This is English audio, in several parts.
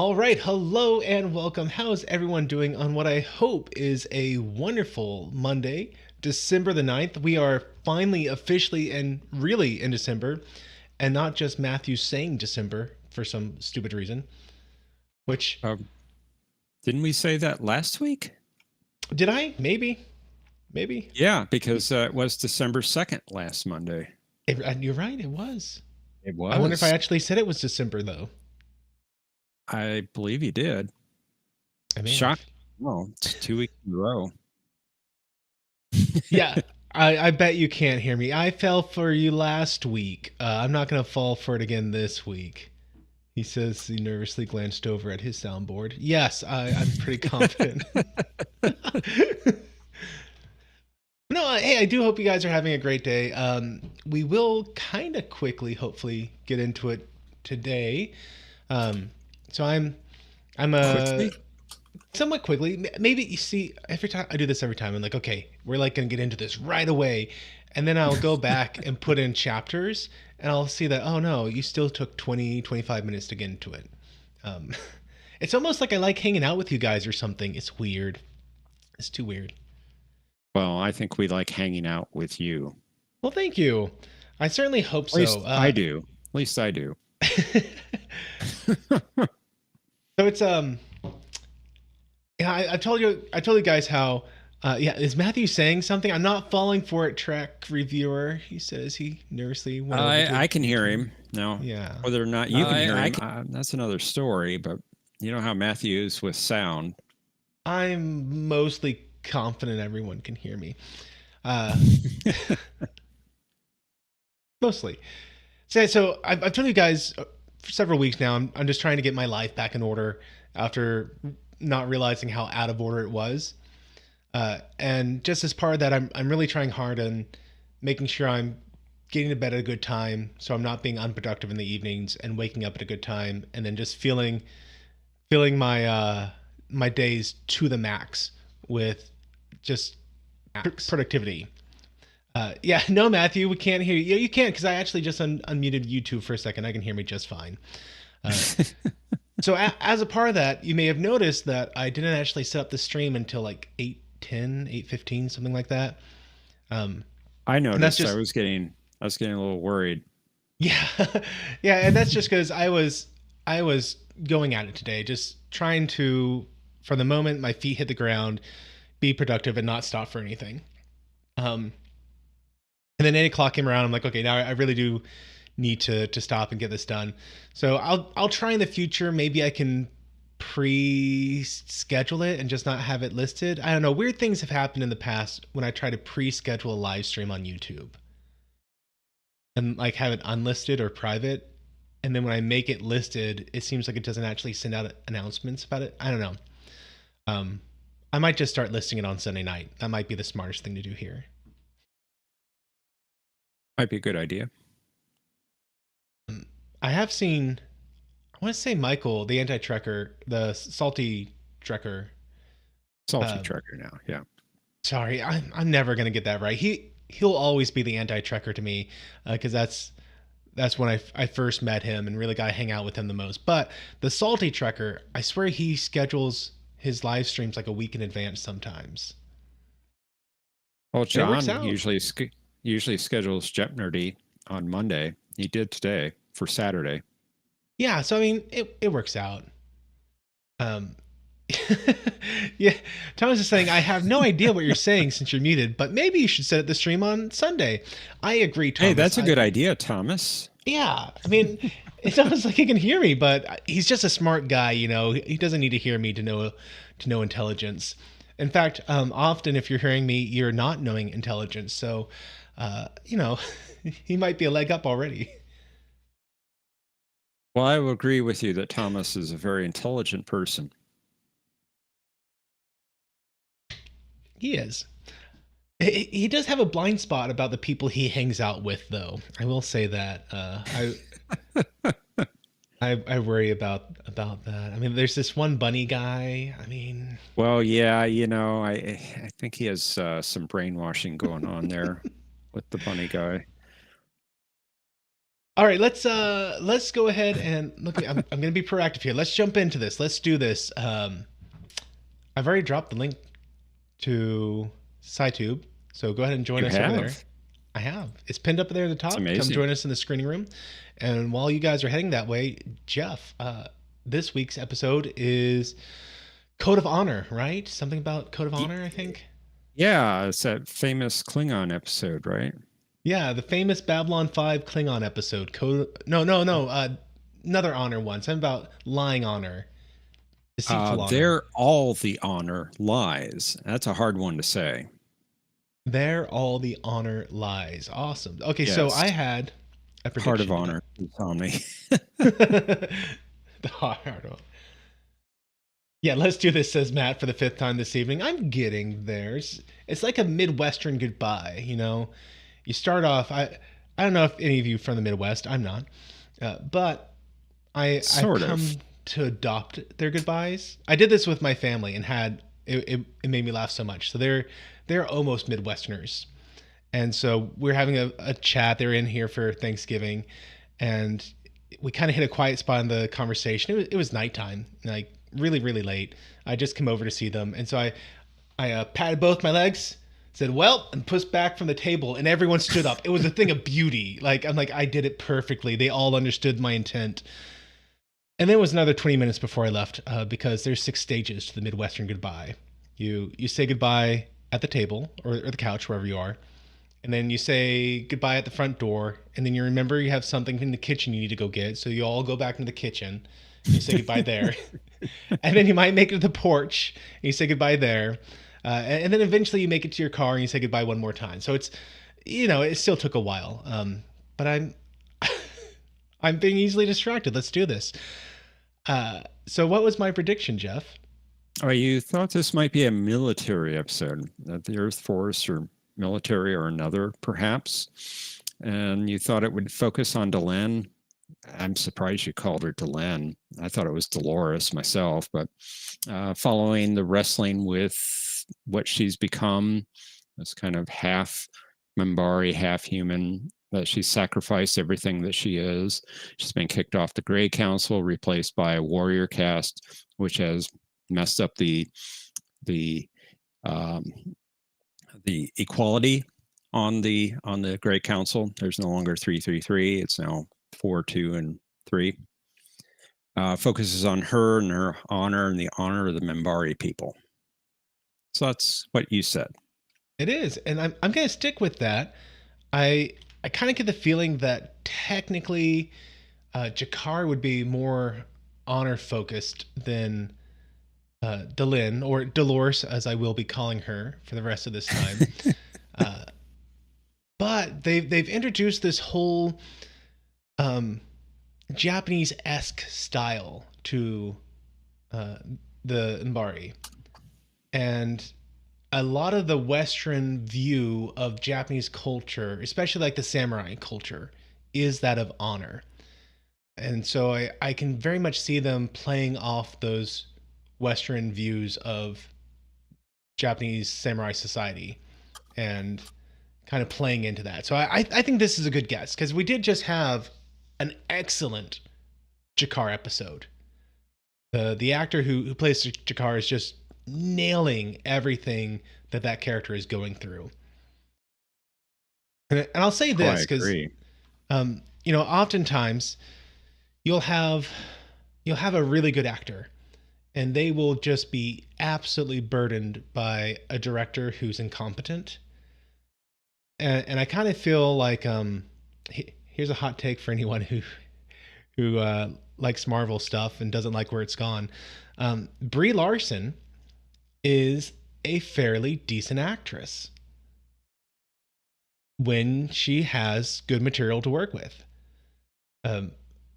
All right, hello and welcome. How's everyone doing on what I hope is a wonderful Monday, December the 9th? We are finally officially and really in December, and not just Matthew saying December for some stupid reason, which Um, didn't we say that last week? did I? Maybe. Maybe. Yeah, because it was December 2nd last Monday. You're right, it was. It I wonder if I was. actually said it was December, though. I believe you did. I may have. Shocked. No, it's 2 weeks in a row. Yeah, I bet you can't hear me. I fell for you last week. I'm not going to fall for it again this week. He says he nervously glanced over at his soundboard. Yes, I'm pretty confident. No, hey, I do hope you guys are having a great day. We will kind of quickly, hopefully, get into it today. Um, so I'm Quickly? somewhat quickly. Maybe you see every time I do this every time. I'm like, okay, we're like gonna get into this right away, and then I'll go back and put in chapters, and I'll see that oh no, you still took 20-25 minutes to get into it. Um, it's almost like I like hanging out with you guys or something. It's weird. It's too weird. Well, I think we like hanging out with you. Well, thank you. I certainly hope At least so. I do. At least I do. So it's yeah, I told you guys how yeah, is Matthew saying something? I'm not falling for it, track reviewer. He says he nervously went over to I can hear him now. yeah. Whether or not you can hear him, that's another story. But you know how Matthew is with sound. I'm mostly confident everyone can hear me. Uh mostly. So I've told you guys for several weeks now, I'm just trying to get my life back in order after not realizing how out of order it was. And just as part of that, I'm really trying hard on making sure I'm getting to bed at a good time, so I'm not being unproductive in the evenings, and waking up at a good time, and then just feeling my my days to the max with just productivity. Yeah, no, Matthew, we can't hear you. Yeah, you can't because I actually just unmuted YouTube for a second. I can hear me just fine. Uh, so as a part of that, you may have noticed that I didn't actually set up the stream until like 8:10, 8:15, something like that. I And that's noticed. just I was getting a little worried. yeah, yeah, and that's just because I was going at it today, just trying to, for the moment, my feet hit the ground, be productive and not stop for anything. Um, and then 8 o'clock came around. I'm like, okay, now I really do need to stop and get this done. So I'll try in the future. Maybe I can pre-schedule it and just not have it listed. I don't know. Weird things have happened in the past when I try to pre-schedule a live stream on YouTube and like have it unlisted or private. And then when I make it listed, it seems like it doesn't actually send out announcements about it. I don't know. Um, I might just start listing it on Sunday night. That might be the smartest thing to do here. Might be a good idea. I have seen, I want to say Michael, the anti-trekker, the salty trekker. Salty Uh, trucker now. Yeah. sorry, I'm never gonna get that right. He'll always be the anti-trekker to me because that's when I first met him and really got to hang out with him the most. But the salty trekker, I swear he schedules his live streams like a week in advance sometimes. Well, And it works John out. usually schedules Jeopardy on Monday. He did today for Saturday. Yeah, so I mean, it works out. Um, yeah, Thomas is saying, I have no idea what you're saying since you're muted, but maybe you should set up the stream on Sunday. I agree, Hey, Thomas. that's a good idea, Thomas. Yeah, I mean, it sounds like he can hear me, but he's just a smart guy, you know. He doesn't need to hear me to know intelligence. In fact, often if you're hearing me, you're not knowing intelligence. So, you know, he might be a leg up already. Well, I will agree with you that Thomas is a very intelligent person. He is. He does have a blind spot about the people he hangs out with, though. I will say that. I worry about that. I mean, there's this one bunny guy. I mean, Well, yeah, you know, I think he has some brainwashing going on there with the bunny guy. All right, let's go ahead and look at me. I'm going to be proactive here. Let's jump into this. Let's do this. I've already dropped the link to SciTube, so go ahead and join You us over there. have. I have. It's pinned up there at the It's top. Come amazing. join us in the screening room. And while you guys are heading that way, Jeff, this week's episode is Code of Honor, right? Something about Code of Honor, I think. Yeah, it's that famous Klingon episode, right? Yeah, the famous Babylon 5 Klingon episode. Code. No, no, no. Another honor one. Something about lying honor, deceitful honor. There all the honor lies. That's a hard one to say. There all the honor lies. Awesome. Okay, so Yes. I had a Heart of prediction. honor is on me. The heart of. Yeah, let's do this, says Matt, for the fifth time this evening. I'm getting there. It's like a Midwestern goodbye, you know? You start off, I don't know if any of you from the Midwest, I'm not, but I've Sort come of. to adopt their goodbyes. I did this with my family and it made me laugh so much. So they're almost Midwesterners. And so we're having a chat. They're in here for Thanksgiving, and we kind of hit a quiet spot in the conversation. It was nighttime, like really, really late. I just come over to see them, and so I patted both my legs, said "well," and pushed back from the table, and everyone stood up. It was a thing of beauty. Like I'm like I did it perfectly. They all understood my intent. And then it was another 20 minutes before I left, because there's 6 stages to the Midwestern goodbye. You say goodbye at the table or the couch, wherever you are, and then you say goodbye at the front door, and then you remember you have something in the kitchen you need to go get, so you all go back into the kitchen and you say goodbye there. And then you might make it to the porch and you say goodbye there, and then eventually you make it to your car and you say goodbye one more time. So it's, it still took a while, but I'm being easily distracted. Let's do this. So what was my prediction, Jeff? Oh, you thought this might be a military episode, that the Earth Force or military or another, perhaps. And you thought it would focus on Delenn. I'm surprised you called her Delenn. I thought it was Dolores myself, but following the wrestling with what she's become, this kind of half Minbari, half human, that she sacrificed everything that she is. She's been kicked off the Grey Council, replaced by a warrior caste, which has messed up um, the equality on the Grey Council. There's no longer 333. It's now 4, 2, and 3. Focuses on her and her honor and the honor of the Minbari people. So that's what you said. It is, and I'm gonna stick with that. I kind of get the feeling that technically, Jakar would be more honor focused than Delin, or Dolores, as I will be calling her for the rest of this time. uh, but they've introduced this whole Japanese-esque style to the Mbari, and a lot of the Western view of Japanese culture, especially like the samurai culture, is that of honor. And so I can very much see them playing off those Western views of Japanese samurai society and kind of playing into that. So I think this is a good guess, because we did just have an excellent Jakar episode. The actor who plays Jakar is just nailing everything that character is going through. And I'll say this because, oftentimes you'll have a really good actor, and they will just be absolutely burdened by a director who's incompetent. And I kind of feel like, here's a hot take for anyone who likes Marvel stuff and doesn't like where it's gone. Brie Larson is a fairly decent actress when she has good material to work with.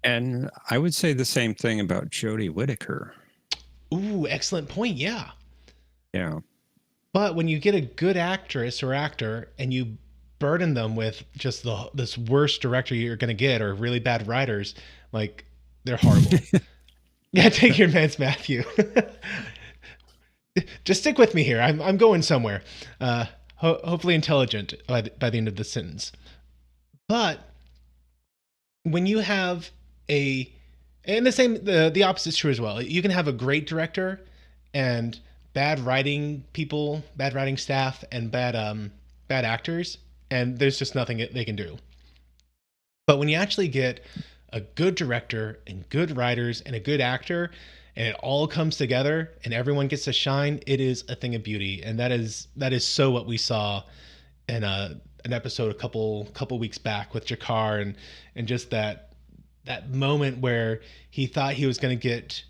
And I would say the same thing about Jodie Whittaker. Ooh, excellent point. Yeah. Yeah. But when you get a good actress or actor and you burden them with just this worst director you're going to get, or really bad writers, like, they're horrible. Yeah, take your meds, Matthew. Just stick with me here. I'm going somewhere. Hopefully intelligent by the end of the sentence. But when you have a and the opposite is true as well. You can have a great director and bad writing people, bad writing staff, and bad actors, and there's just nothing they can do. But when you actually get a good director and good writers and a good actor, and it all comes together and everyone gets to shine, it is a thing of beauty. And that is so what we saw in an episode a couple weeks back with Jakar, and just that moment where he thought he was going to get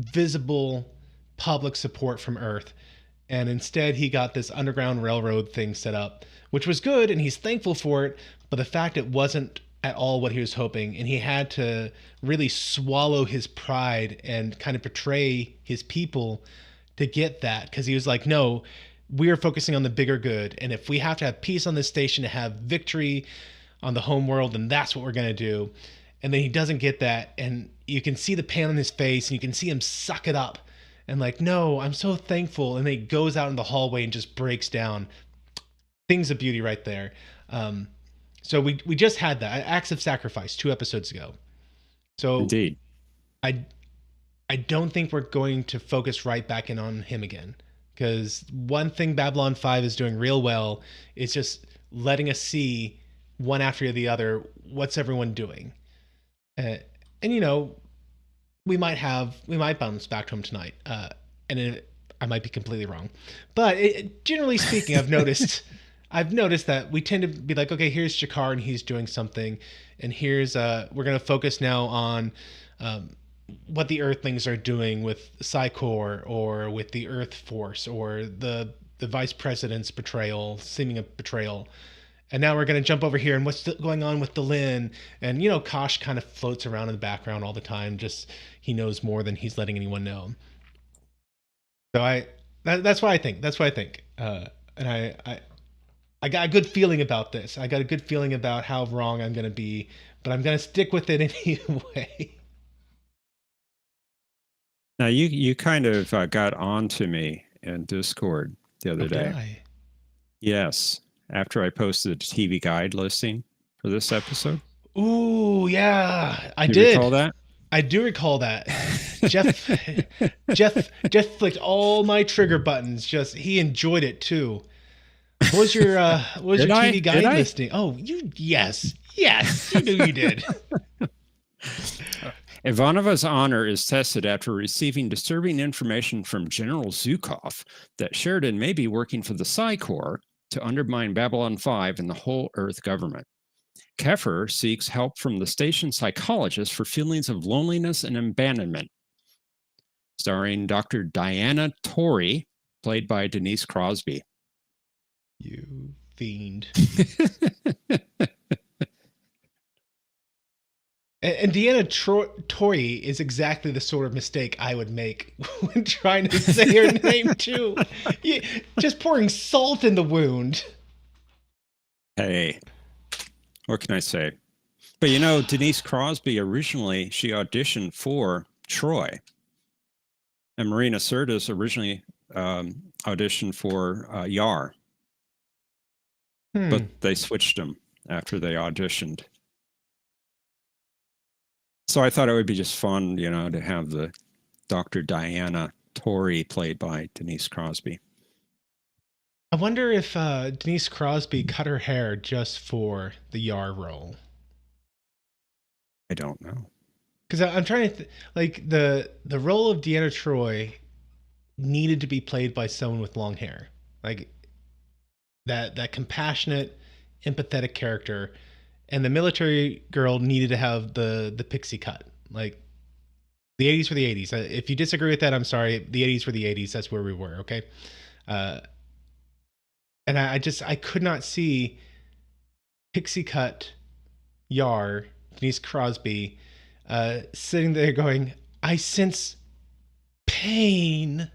visible public support from Earth, and instead he got this underground railroad thing set up, which was good, and he's thankful for it. But the fact it wasn't at all what he was hoping, and he had to really swallow his pride and kind of betray his people to get that, because he was like, no, we're focusing on the bigger good, and if we have to have peace on this station to have victory on the home world, then that's what we're going to do. And then he doesn't get that, and you can see the pain on his face, and you can see him suck it up and like, no, I'm so thankful. And then he goes out in the hallway and just breaks down. Things of beauty right there. So we just had that acts of sacrifice 2 episodes ago. So Indeed. I I don't think we're going to focus right back in on him again, because one thing Babylon 5 is doing real well is just letting us see one after the other what's everyone doing. And we might bounce back to him tonight, I might be completely wrong, but generally speaking, I've noticed that we tend to be like, okay, here's Jakar and he's doing something, and here's we're gonna focus now on what the Earthlings are doing with Psy-Corps or with the Earth Force or the Vice President's betrayal, seeming a betrayal. And now we're going to jump over here and what's going on with Delin. And, Kosh kind of floats around in the background all the time. Just he knows more than he's letting anyone know. So that's what I think. That's what I think. And I got a good feeling about this. I got a good feeling about how wrong I'm going to be, but I'm going to stick with it anyway. Now, you kind of got on to me in Discord the other day. Did I? Yes. After I posted a TV guide listing for this episode. Ooh, yeah, I You did. recall that? I do recall that. Jeff flicked all my trigger buttons. Just he enjoyed it too. What was your TV guide listing? Oh, yes, you knew you did. Ivanova's honor is tested after receiving disturbing information from General Zukov that Sheridan may be working for the Psy-Corps to undermine Babylon 5 and the whole Earth government. Kefir seeks help from the station psychologist for feelings of loneliness and abandonment. Starring Dr. Diana Torrey, played by Denise Crosby. You fiend. And Deanna Torrey is exactly the sort of mistake I would make when trying to say her name too. Just pouring salt in the wound. Hey, what can I say? But Denise Crosby originally, she auditioned for Troy. And Marina Sirtis originally auditioned for Yar. But they switched them after they auditioned. So I thought it would be just fun, to have the Dr. Diana Torrey played by Denise Crosby. I wonder if Denise Crosby cut her hair just for the Yar role. I don't know. Because I'm trying to like the role of Deanna Troy needed to be played by someone with long hair, like that compassionate, empathetic character. And the military girl needed to have the pixie cut. Like, the 80s were the 80s. If you disagree with that, I'm sorry. The 80s were the 80s. That's where we were, okay? And I could not see pixie cut Yar, Denise Crosby, sitting there going, I sense pain.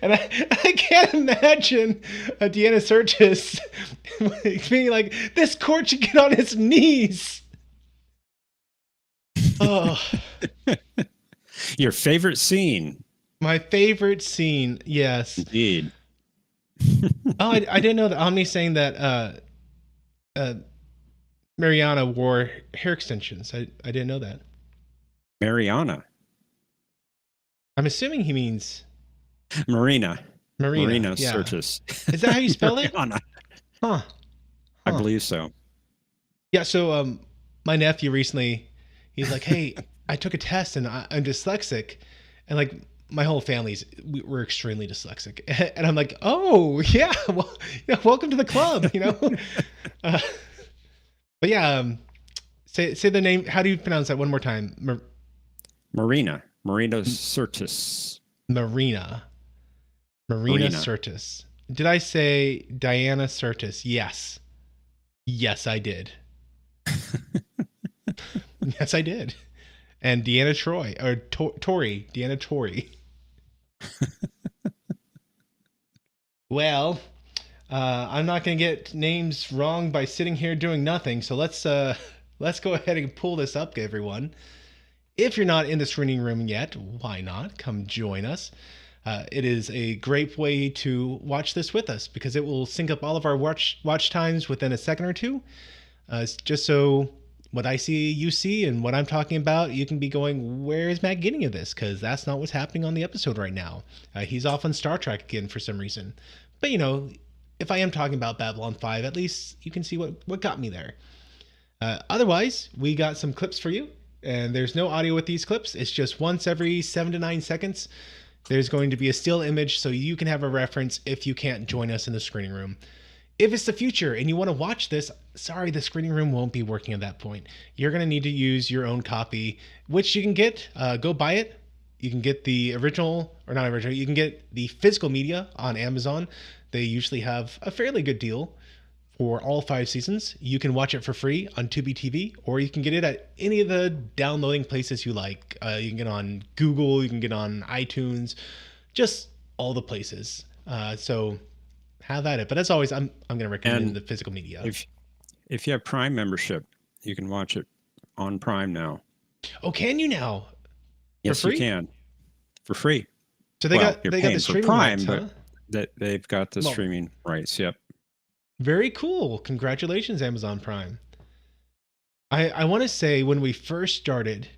And I can't imagine Deanna Sirtis being like, this court should get on its knees. Oh. Your favorite scene. My favorite scene, yes. Indeed. Oh, I didn't know that Omni's saying that uh, Mariana wore hair extensions. I didn't know that. Mariana, I'm assuming he means Marina, Marina. Marina Yeah. Sirtis. Is that how you spell it? Mariana, Huh. I Huh. believe so. Yeah. So my nephew recently, he's like, "Hey, I took a test and I'm dyslexic," and like my whole we're extremely dyslexic, and I'm like, "Oh yeah, well, yeah, welcome to the club," you know. Uh, but yeah, say the name. How do you pronounce that one more time? Marina Sirtis. Marina. Marina Marina. Sirtis. Did I say Diana Sirtis? Yes. Yes, I did. Yes, I did. And Deanna Troy or Tori, Deanna Tori. Well, I'm not going to get names wrong by sitting here doing nothing. So let's go ahead and pull this up, everyone. If you're not in the screening room yet, why not come join us? It is a great way to watch this with us because it will sync up all of our watch times within a second or two. Just so what I see, you see, and what I'm talking about, you can be going, where is Matt getting of this? Because that's not what's happening on the episode right now. He's off on Star Trek again for some reason. But if I am talking about Babylon 5, at least you can see what got me there. Otherwise, we got some clips for you, and there's no audio with these clips. It's just once every 7 to 9 seconds. There's going to be a still image so you can have a reference if you can't join us in the screening room. If it's the future and you want to watch this, sorry, the screening room won't be working at that point. You're going to need to use your own copy, which you can get. Go buy it. You can get the original, or not original, you can get the physical media on Amazon. They usually have a fairly good deal for all 5 seasons. You can watch it for free on Tubi TV, or you can get it at any of the downloading places you like. You can get on Google, you can get on iTunes, just all the places. So have at it. But as always, I'm going to recommend And the physical media. if you have Prime membership, you can watch it on Prime now. Oh, can you now? Yes, For you free? can for free. So Well, you're they got the paying for streaming rights, Prime, huh? but they've got the Well, streaming rights. Yep. very cool. Congratulations, Amazon Prime. I want to say when we first started,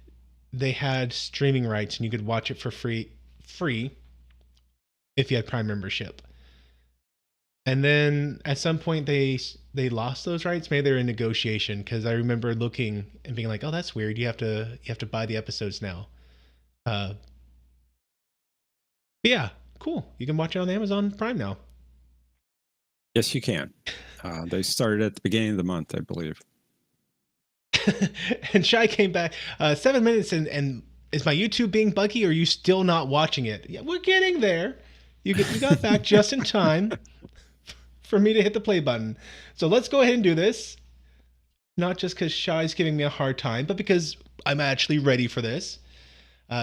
they had streaming rights and you could watch it for free if you had Prime membership. And then at some point they lost those rights. Maybe they're in negotiation because I remember looking and being like, "Oh, that's weird. You have to buy the episodes now." Uh, but yeah, cool. You can watch it on Amazon Prime now. Yes, you can. They started at the beginning of the month, I believe. And Shy came back 7 minutes and is my YouTube being buggy or are you still not watching it? Yeah, we're getting there. You got back just in time for me to hit the play button. So let's go ahead and do this. Not just because Shy's giving me a hard time, but because I'm actually ready for this.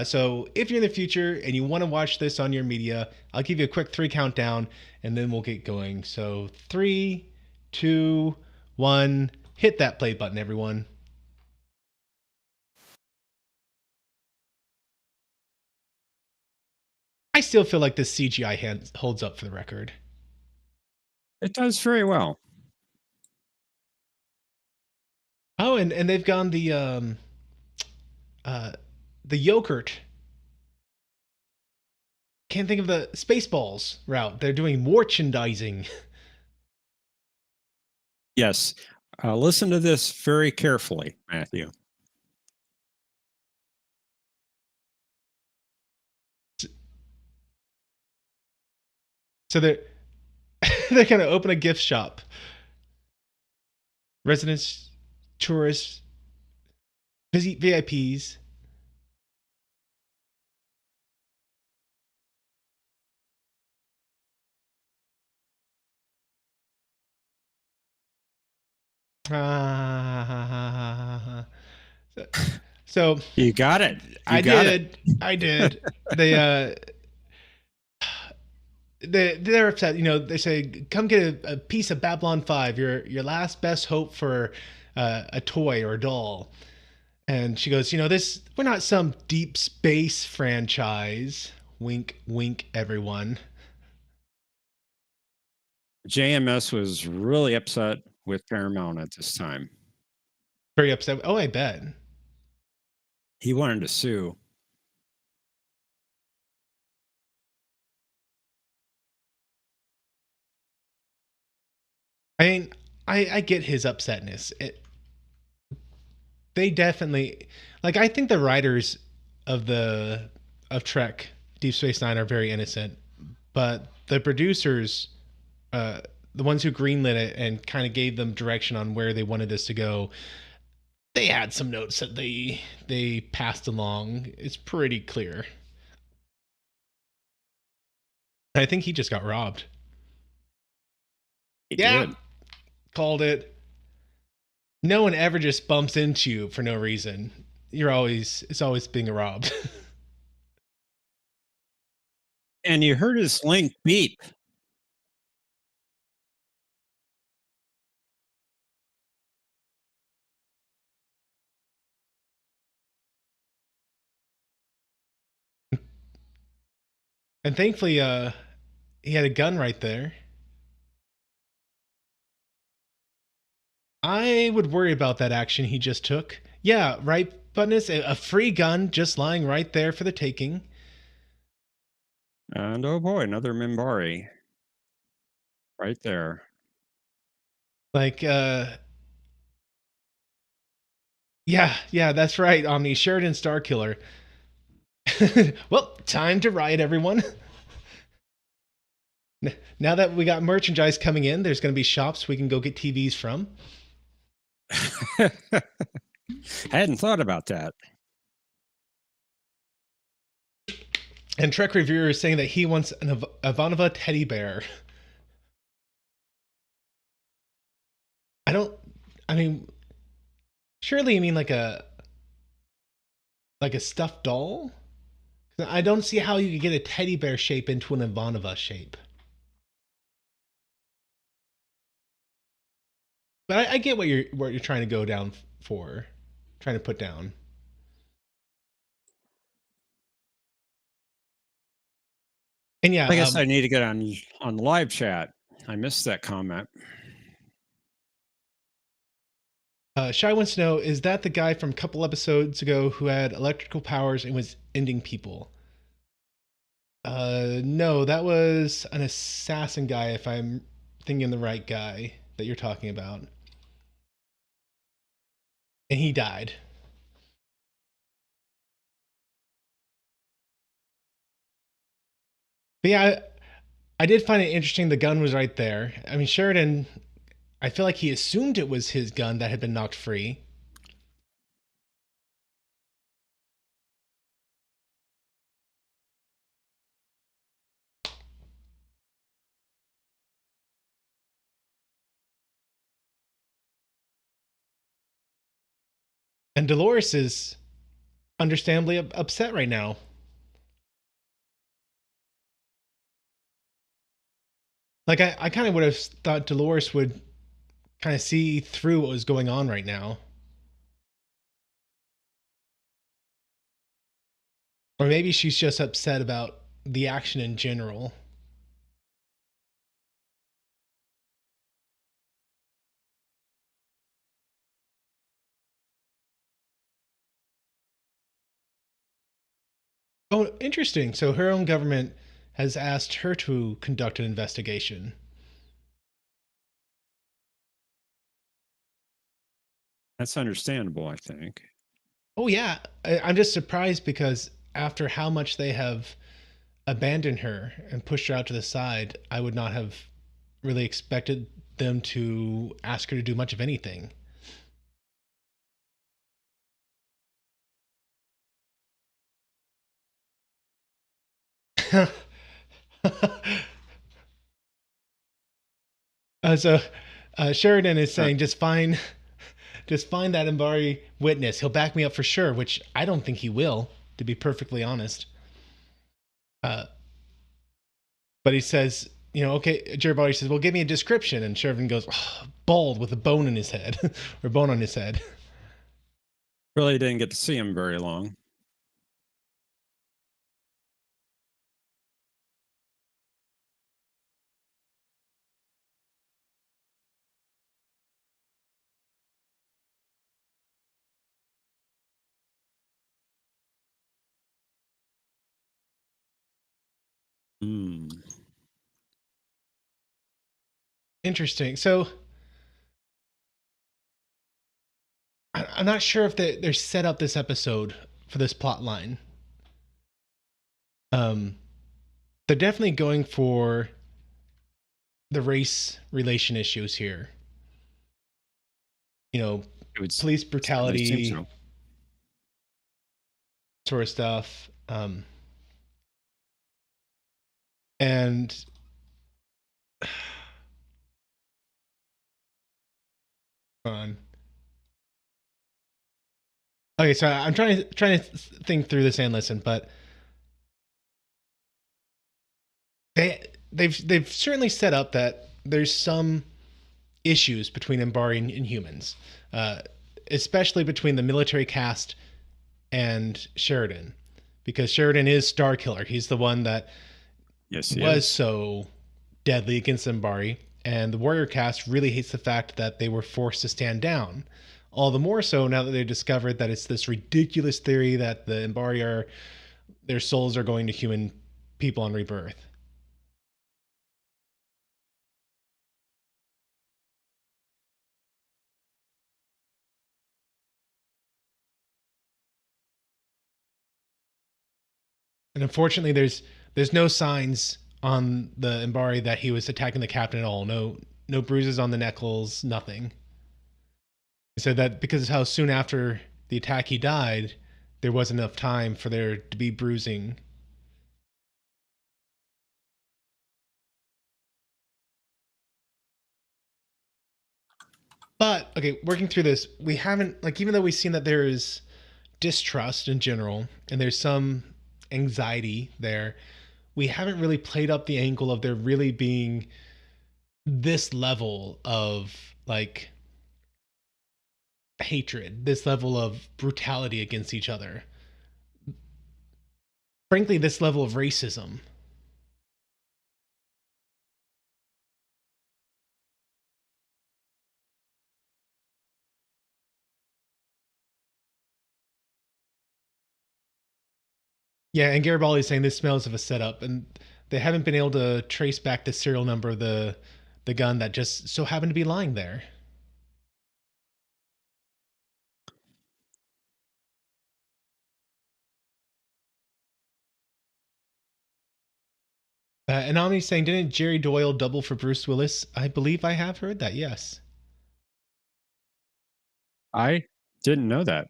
So if you're in the future and you want to watch this on your media, I'll give you a quick 3 countdown and then we'll get going. So 3, 2, 1, hit that play button, everyone. I still feel like this CGI holds up for the record. It does very well. Oh, and they've gone the yogurt. Can't think of the Spaceballs route. They're doing merchandising. Yes. Listen to this very carefully, Matthew. So they're gonna open a gift shop. Residents, tourists, VIPs. Ah. So You got it. You I got it. did. I did. They they're upset. They say, "Come get a piece of Babylon 5. Your last best hope for a toy or a doll." And she goes, "This we're not some deep space franchise." Wink, wink, everyone. JMS was really upset with Paramount at this time. Very upset. Oh, I bet. He wanted to sue. I mean, I get his upsetness. They definitely like. I think the writers of the of Trek Deep Space Nine are very innocent, but the producers, uh, the ones who greenlit it and kind of gave them direction on where they wanted this to go, they had some notes that they passed along. It's pretty clear. I think he just got robbed. He Yeah, did. called it. No one ever just bumps into you for no reason. It's always being robbed. And you heard his link beep. And thankfully, he had a gun right there. I would worry about that action he just took. Yeah, right, Butness? A free gun just lying right there for the taking. And oh boy, another Mimbari right there. Like, yeah, that's right, Omni. Sheridan Starkiller. Well, time to riot, everyone. Now that we got merchandise coming in, there's going to be shops we can go get TVs from. Hadn't thought about that. And Trek Reviewer is saying that he wants an Ivanova teddy bear. I don't. I mean, surely you mean like a stuffed doll? I don't see how you could get a teddy bear shape into an Ivanova shape. But I get what you're trying to go down for, trying to put down. And yeah, I guess I need to get on the live chat. I missed that comment. Shy wants to know, is that the guy from a couple episodes ago who had electrical powers and was ending people? No, that was an assassin guy, if I'm thinking the right guy that you're talking about. And he died. But yeah, I did find it interesting the gun was right there. I mean, Sheridan, I feel like he assumed it was his gun that had been knocked free. And Dolores is understandably upset right now. Like, I kind of would have thought Dolores would kind of see through what was going on right now. Or maybe she's just upset about the action in general. Oh, interesting. So her own government has asked her to conduct an investigation. That's understandable, I think. Oh, yeah. I'm just surprised because after how much they have abandoned her and pushed her out to the side, I would not have really expected them to ask her to do much of anything. So Sheridan is Uh, saying, just find that Mbari witness. He'll back me up for sure, which I don't think he will, to be perfectly honest. Uh, but he says, okay, Jerry says, well, give me a description. And Sheridan goes, oh, bald with a bone in his head, or bone on his head. really didn't get to see him very long. Mm. Interesting. So I'm not sure if they're set up this episode for this plot line. Um, they're definitely going for the race relation issues here. You know, It would police certainly seem brutality so. sort of stuff. And on. Okay, so I'm trying to think through this and listen, but they've certainly set up that there's some issues between Embari and humans, uh, especially between the military caste and Sheridan, because Sheridan is Star Killer. He's the one that Yes, he was is. so deadly against Embari, and the warrior caste really hates the fact that they were forced to stand down. All the more so now that they discovered that it's this ridiculous theory that the Embari are their souls are going to human people on rebirth. And unfortunately, there's no signs on the Embari that he was attacking the captain at all. No bruises on the knuckles, nothing. He said that because of how soon after the attack he died, there wasn't enough time for there to be bruising. But okay, working through this, we haven't like even though we've seen that there is distrust in general and there's some anxiety there, we haven't really played up the angle of there really being this level of like hatred, this level of brutality against each other. Frankly, this level of racism. Yeah, and Garibaldi is saying this smells of a setup, and they haven't been able to trace back the serial number of the gun that just so happened to be lying there. And Omni's saying, didn't Jerry Doyle double for Bruce Willis? I believe I have heard that. Yes. I didn't know that.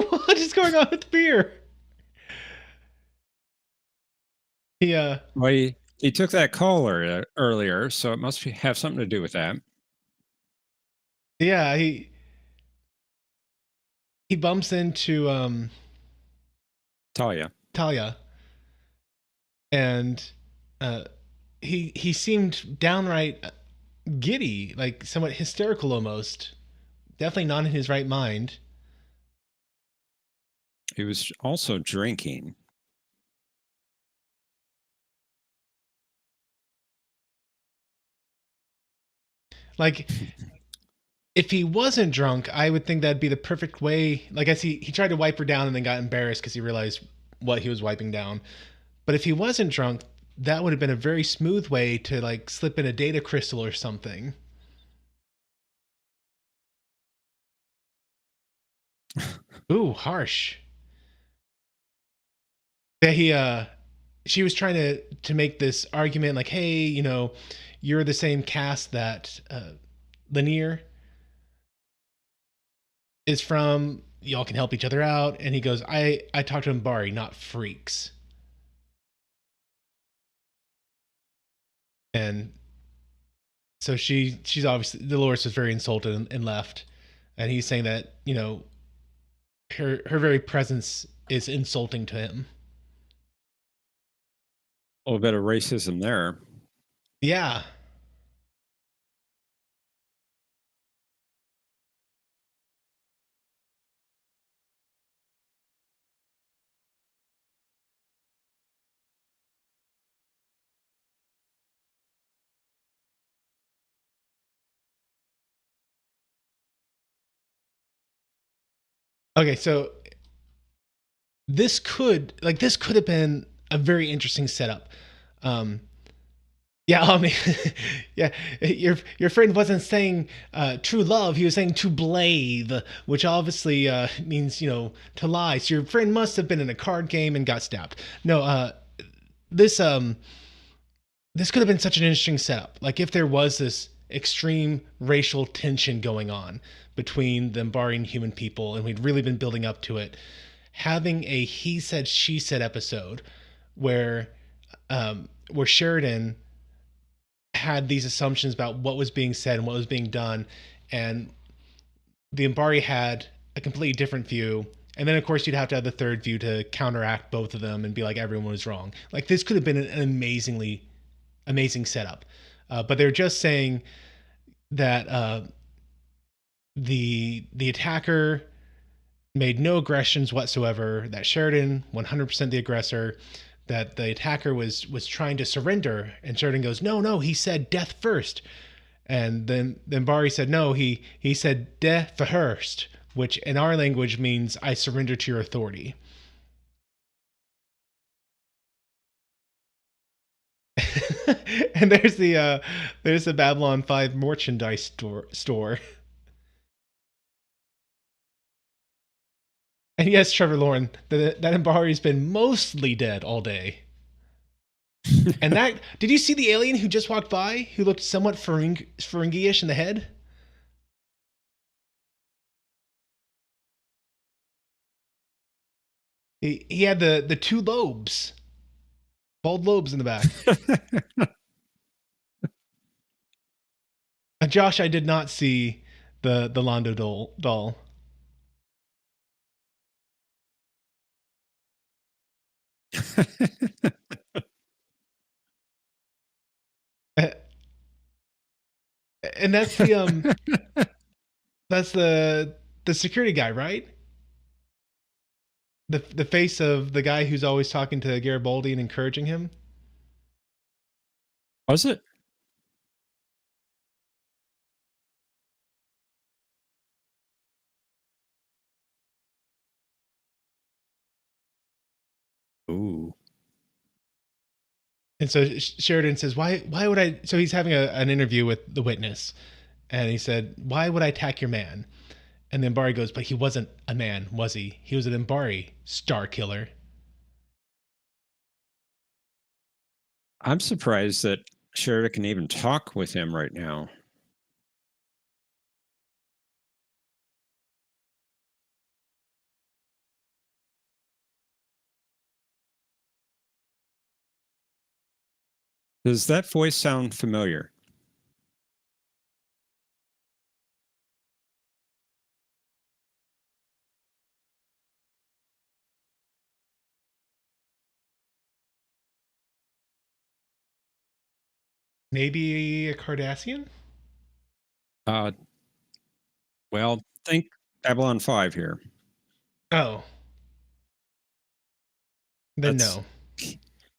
What is going on with the beer? Yeah, Well, he took that call earlier, so it must have something to do with that. yeah. He bumps into Talia. Talia, and uh, he seemed downright giddy, like somewhat hysterical almost. Definitely not in his right mind. He was also drinking. Like if he wasn't drunk, I would think that'd be the perfect way. Like I see, he tried to wipe her down and then got embarrassed because he realized what he was wiping down. But if he wasn't drunk, that would have been a very smooth way to like slip in a data crystal or something. Ooh, harsh. Yeah, she was trying to make this argument like, hey, you're the same cast that Lanier is from. Y'all can help each other out. And he goes, I talked to Mbari, not freaks. And so she's obviously Dolores was very insulted and left. And he's saying that her very presence is insulting to him. A little bit of racism there. Yeah, Okay, so this could have been a very interesting setup. Um, yeah, I mean, yeah, your friend wasn't saying true love; he was saying to blave, which obviously means to lie. So your friend must have been in a card game and got stabbed. No, this this could have been such an interesting setup. Like if there was this extreme racial tension going on between the Mbari and human people, and we'd really been building up to it, having a he said she said episode where where Sheridan had these assumptions about what was being said and what was being done, and the Mbari had a completely different view. And then, of course, you'd have to have the third view to counteract both of them and be like everyone was wrong. Like this could have been an amazing setup, but they're just saying that the attacker made no aggressions whatsoever. That Sheridan 100% the aggressor. That the attacker was trying to surrender, and Sheridan goes, no, he said death first. And then Bari said, no, he said death first, which in our language means I surrender to your authority. And there's the Babylon 5 merchandise store. And yes, Trevor Lauren, that Mbari's been mostly dead all day. And that did you see the alien who just walked by who looked somewhat Ferengi-ish in the head? He had the two lobes, bald lobes in the back. Josh, I did not see the Londo doll. And that's the security guy, right? The face of the guy who's always talking to Garibaldi and encouraging him. Was it? Ooh. And so Sheridan says, "Why would I?" So he's having an interview with the witness, and he said, "Why would I attack your man?" And then Mbari goes, "But he wasn't a man, was he? He was an Mbari star killer." I'm surprised that Sheridan can even talk with him right now. Does that voice sound familiar? Maybe a Cardassian? Uh, well, think Babylon 5 here. Oh, then That's no.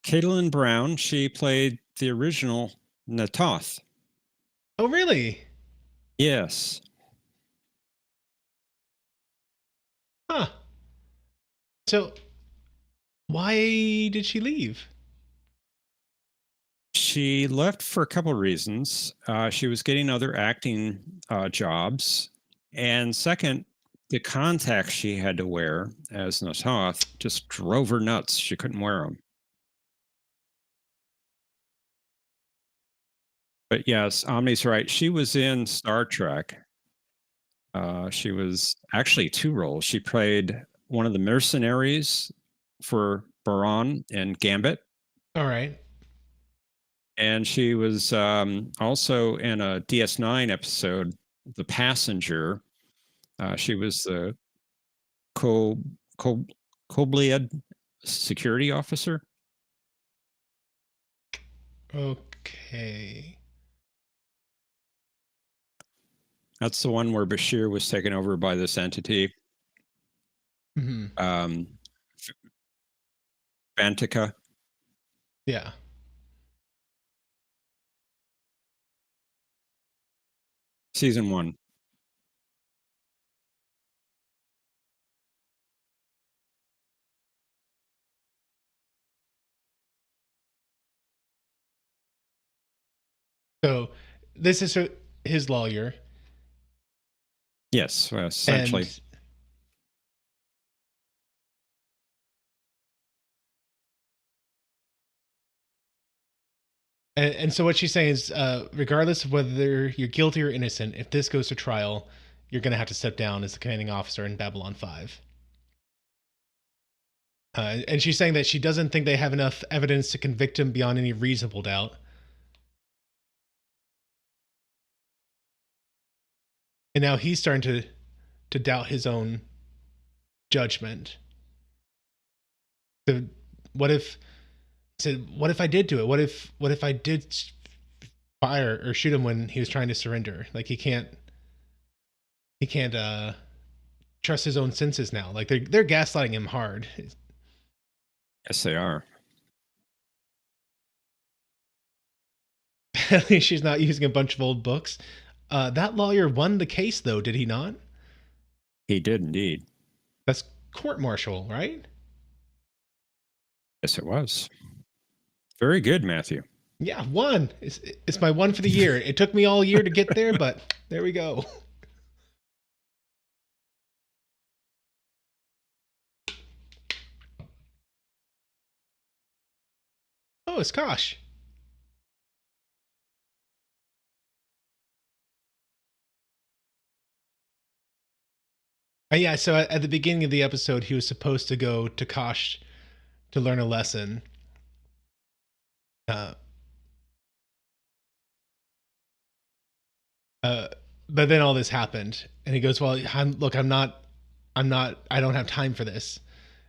Caitlin Brown. She played the original Natoth. Oh, really? Yes. Huh. So why did she leave? She left for a couple of reasons. She was getting other acting jobs. And second, the contacts she had to wear as Natoth just drove her nuts. She couldn't wear them. But yes, Omni's right. She was in Star Trek. She was actually two roles. She played one of the mercenaries for Baron and Gambit, All right. and she was also in a DS9 episode, The Passenger. She was the co co Kobliad security officer. Okay. That's the one where Bashir was taken over by this entity, Hmm. um, Bantica. Yeah. Season 1. So this is his lawyer, Yes, well, essentially. and and so what she's saying is, regardless of whether you're guilty or innocent, if this goes to trial, you're going to have to step down as the commanding officer in Babylon 5. And she's saying that she doesn't think they have enough evidence to convict him beyond any reasonable doubt. And now he's starting to doubt his own judgment. So what if he said, what if I did do it? What if I did fire or shoot him when he was trying to surrender? Like he can't trust his own senses now. Like they're gaslighting him hard. Yes, they are. At least she's not using a bunch of old books. That lawyer won the case, though, did he not? He did indeed. That's court martial, right? Yes, it was. Very good, Matthew. Yeah, one. It's my one for the year. It took me all year to get there, but there we go. Oh, it's Kosh. Yeah, so at the beginning of the episode, he was supposed to go to Kosh to learn a lesson. Uh, uh, but then all this happened, and he goes, "Well, look, I don't have time for this."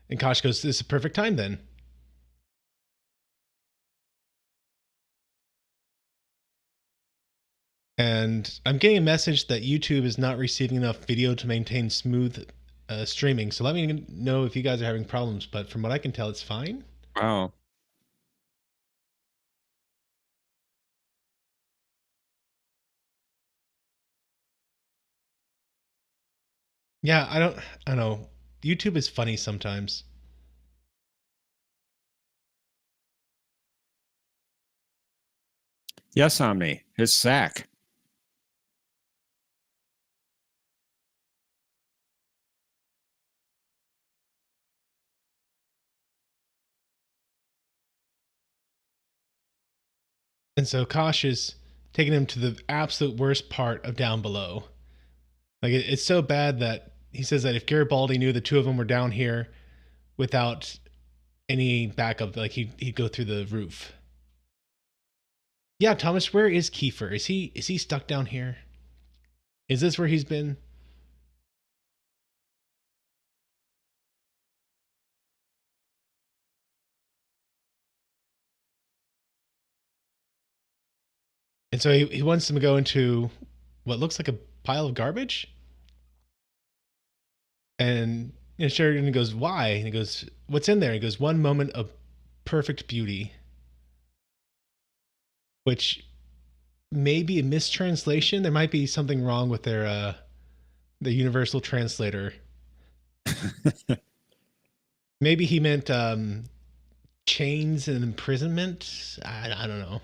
And Kosh goes, "This is a perfect time then." And I'm getting a message that YouTube is not receiving enough video to maintain smooth streaming. So let me know if you guys are having problems. But from what I can tell, it's fine. Wow. Yeah, I don't know. YouTube is funny sometimes. Yes, Omni. It's Zach. And so Kosh is taking him to the absolute worst part of down below. Like it's so bad that he says that if Garibaldi knew the two of them were down here without any backup, like he'd go through the roof. Yeah, Thomas, where is Kiefer? Is he stuck down here? Is this where he's been? And so he wants them to go into what looks like a pile of garbage. And Sheridan goes, "Why?" And he goes, "What's in there?" He goes, "One moment of perfect beauty," which may be a mistranslation. There might be something wrong with their the universal translator. Maybe he meant chains and imprisonment. I don't know.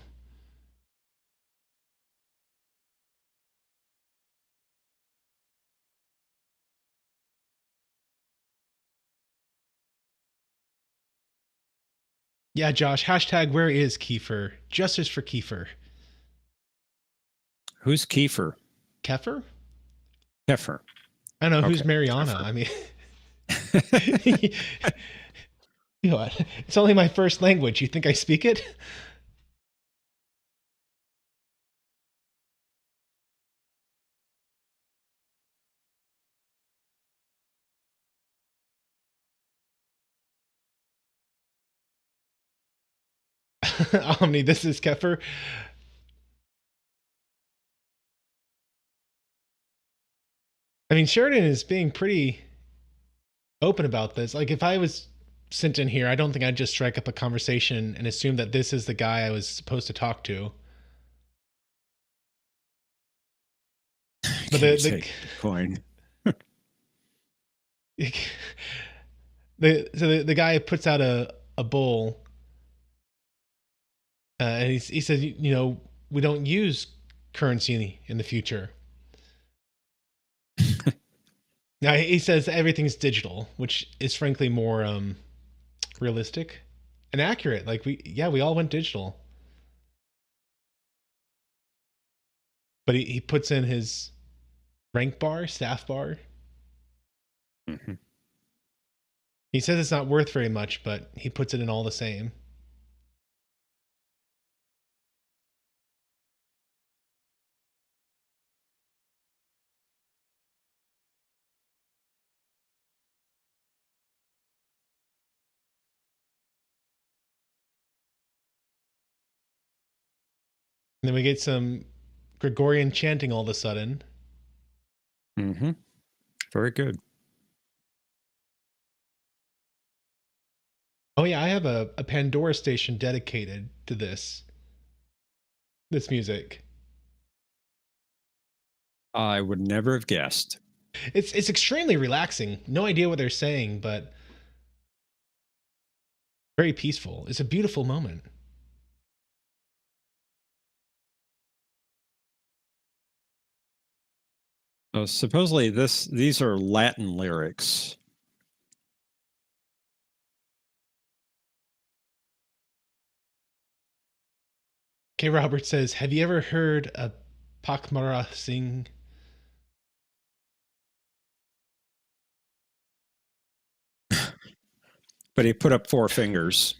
Yeah, Josh. Hashtag where is Kiefer? Justice for Kiefer. Who's Kiefer? Keffer? Keffer. I don't know. Who's Okay, Mariana? Keffer. I mean, you know what? It's only my first language. You think I speak it? Omni, this is Keffer. I mean, Sheridan is being pretty open about this. Like, if I was sent in here, I don't think I'd just strike up a conversation and assume that this is the guy I was supposed to talk to. But the coin. the guy puts out a bowl, and he says, you know, we don't use currency in the future. Now he says everything's digital, which is frankly more realistic and accurate. Like we all went digital, but he puts in his rank bar, staff bar. Mm-hmm. He says it's not worth very much, but he puts it in all the same. And then we get some Gregorian chanting all of a sudden. Mm-hmm. Very good. Oh yeah, I have a Pandora station dedicated to this music. I would never have guessed. It's extremely relaxing. No idea what they're saying, but very peaceful. It's a beautiful moment. Supposedly, these are Latin lyrics. K. Robert says, "Have you ever heard a Pakmara sing?" But he put up four fingers.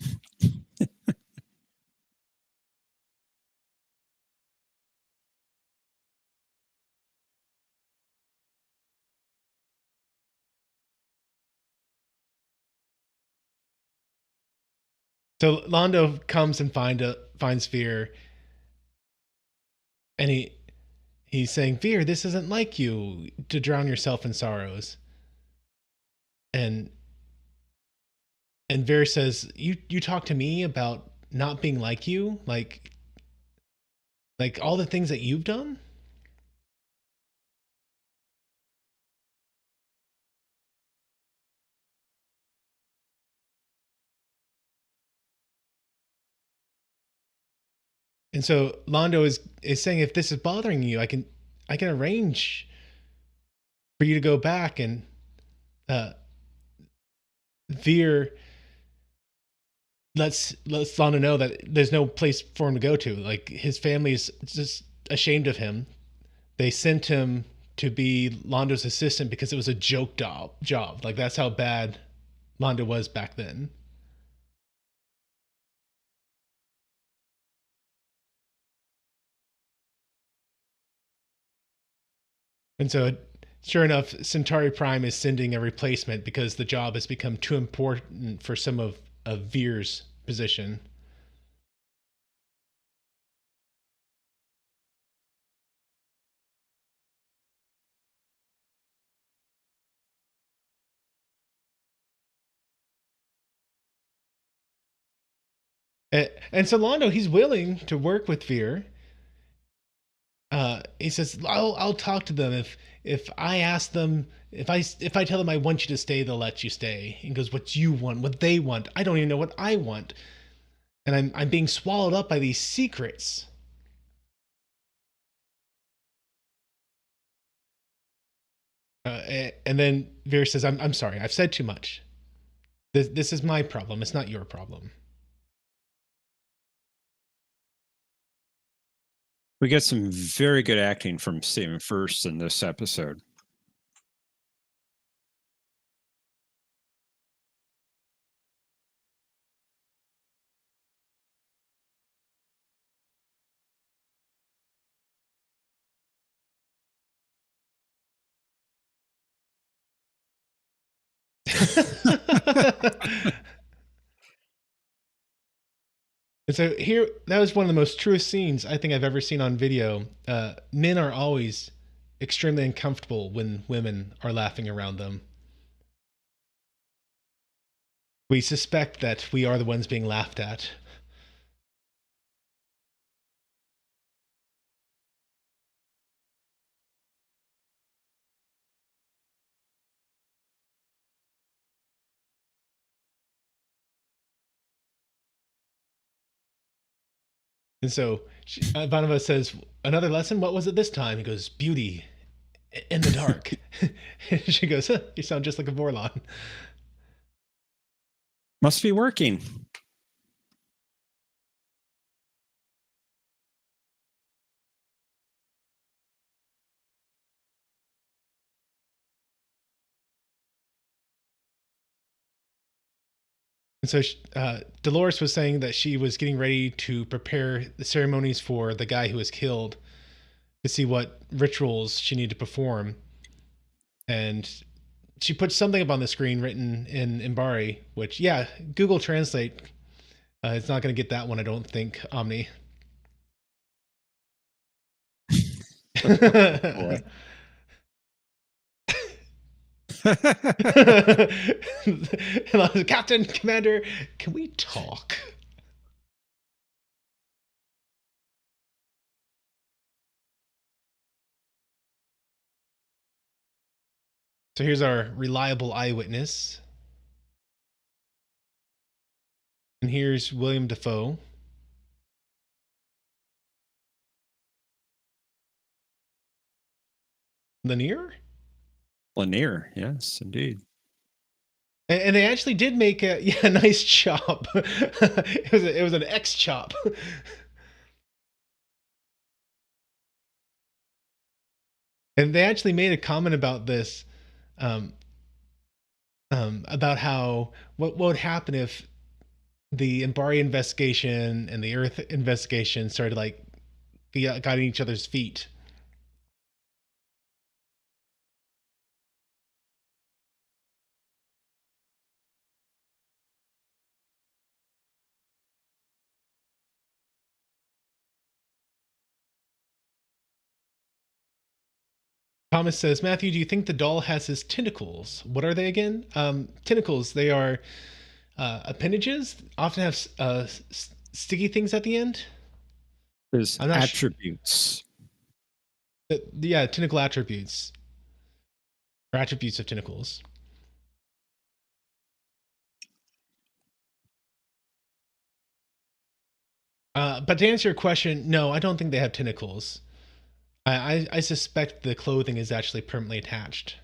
So Londo comes and finds Veer, and he's saying, "Veer, this isn't like you to drown yourself in sorrows." And Veer says, "You talk to me about not being like you, like all the things that you've done." And so Londo is saying, "If this is bothering you, I can arrange for you to go back." And uh, Veer lets Londo know that there's no place for him to go to. Like his family's just ashamed of him. They sent him to be Londo's assistant because it was a joke job. Like that's how bad Londo was back then. And so, sure enough, Centauri Prime is sending a replacement because the job has become too important for some of Veer's position. And so Londo, he's willing to work with Veer. He says, I'll talk to them if I ask them if I tell them I want you to stay, they'll let you stay." He goes, "What you want, what they want, I don't even know what I want, and I'm being swallowed up by these secrets." And then Veer says, I'm sorry, I've said too much. This is my problem. It's not your problem." We get some very good acting from Stephen Furst in this episode. And so here, that was one of the most truest scenes I think I've ever seen on video. Men are always extremely uncomfortable when women are laughing around them. We suspect that we are the ones being laughed at. And so Ivanova says, "Another lesson? What was it this time?" He goes, "Beauty in the dark." And she goes, huh, "You sound just like a Vorlon." Must be working. And so Dolores was saying that she was getting ready to prepare the ceremonies for the guy who was killed to see what rituals she needed to perform. And she put something up on the screen written in Imbari, which, yeah, Google Translate. It's not going to get that one, I don't think, Omni. Boy. And I was, Captain, Commander, can we talk? So here's our reliable eyewitness. And here's William Defoe. Lanier? Lanier, yes, indeed. And they actually did make a yeah, nice chop. It was an X chop. And they actually made a comment about this, um, about how what would happen if the Embari investigation and the Earth investigation started like got in each other's feet. Thomas says, Matthew, do you think the doll has his tentacles? What are they again? Tentacles. They are appendages. Often have sticky things at the end. His I'm not sure. attributes. Yeah, tentacle attributes or attributes of tentacles. But to answer your question, no, I don't think they have tentacles. I suspect the clothing is actually permanently attached.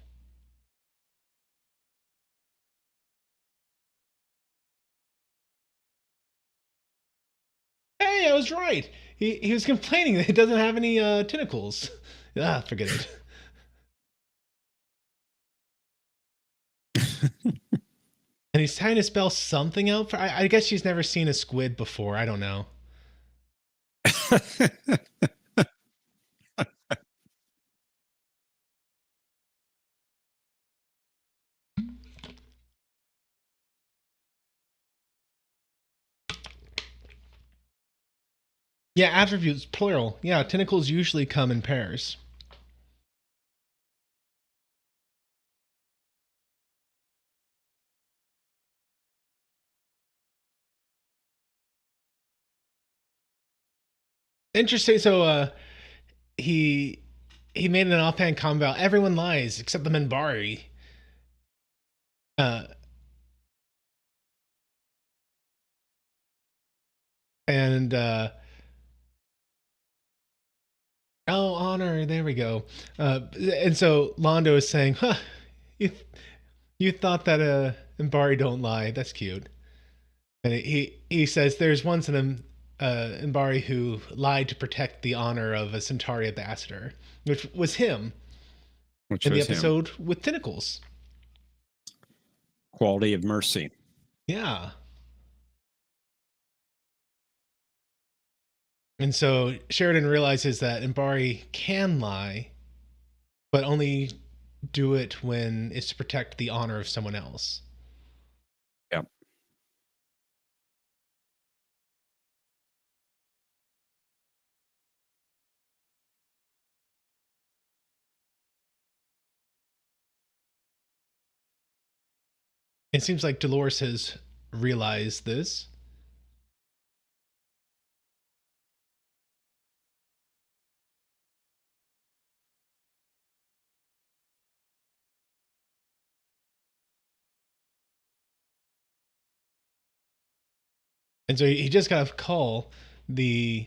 Hey, I was right. He was complaining that it doesn't have any tentacles. Ah, forget it. And he's trying to spell something out for. I guess she's never seen a squid before. I don't know. Yeah, attributes plural. Yeah, tentacles usually come in pairs. Interesting. So he he made an offhand comment about everyone lies except the Minbari. Uh, and oh, honor. There we go. And so Londo is saying, "Huh, you you thought that Minbari don't lie? That's cute." And he says there's once an Minbari who lied to protect the honor of a Centauri ambassador, which was him Which in the was him. episode with tentacles. Quality of mercy. Yeah. And so Sheridan realizes that Mbari can lie, but only do it when it's to protect the honor of someone else. Yep. It seems like Dolores has realized this. And so he just got to call the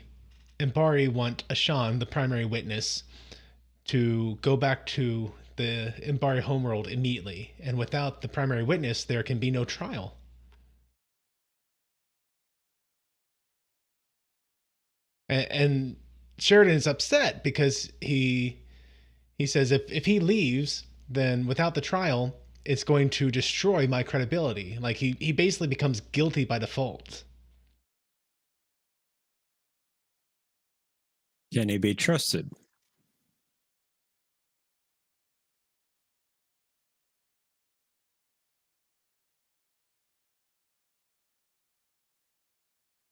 Mbari want Ashan, the primary witness, to go back to the Mbari homeworld immediately. And without the primary witness, there can be no trial. And Sheridan is upset because he says if he leaves, then without the trial, it's going to destroy my credibility. Like he basically becomes guilty by default. Can he be trusted?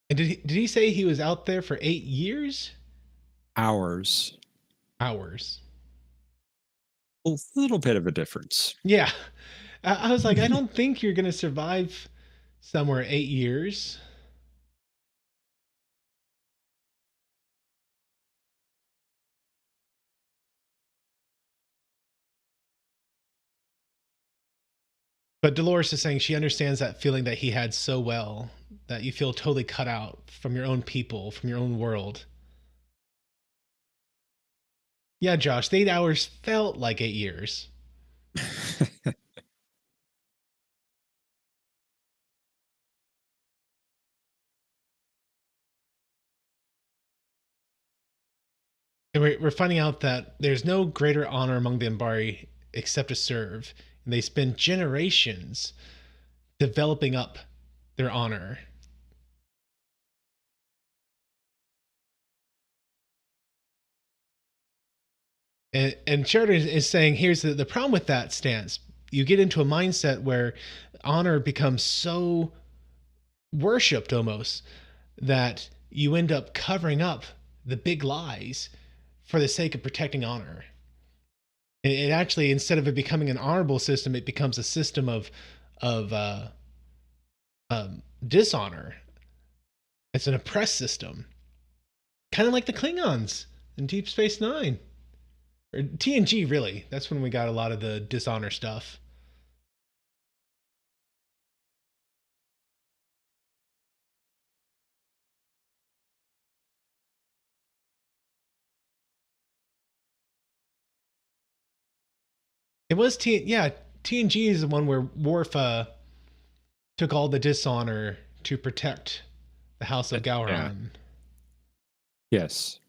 And did he say he was out there for 8 years? Hours. Hours. A little bit of a difference. Yeah. I was like, I don't think you're going to survive somewhere 8 years. But Dolores is saying she understands that feeling that he had so well, that you feel totally cut out from your own people, from your own world. Yeah, Josh, the 8 hours felt like 8 years. And we're finding out that there's no greater honor among the Ambari except to serve. And they spend generations developing up their honor. And Sheridan is saying here's the problem with that stance. You get into a mindset where honor becomes so worshipped almost that you end up covering up the big lies for the sake of protecting honor. It actually, instead of it becoming an honorable system, it becomes a system of dishonor. It's an oppressed system, kind of like the Klingons in Deep Space Nine or TNG. Really, that's when we got a lot of the dishonor stuff. It was yeah, TNG is the one where Worf took all the dishonor to protect the House of Yeah. Gowron. Yes.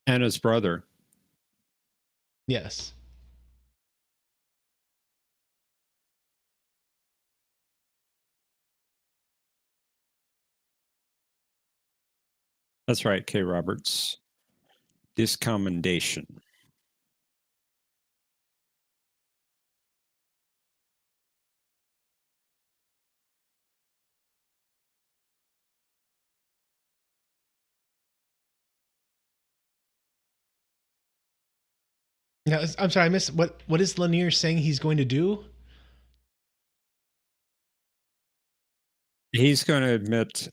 And his brother. Yes. That's right, K. Roberts. Discommendation. Now, I'm sorry, I missed what is Lanier saying he's going to do? He's going to admit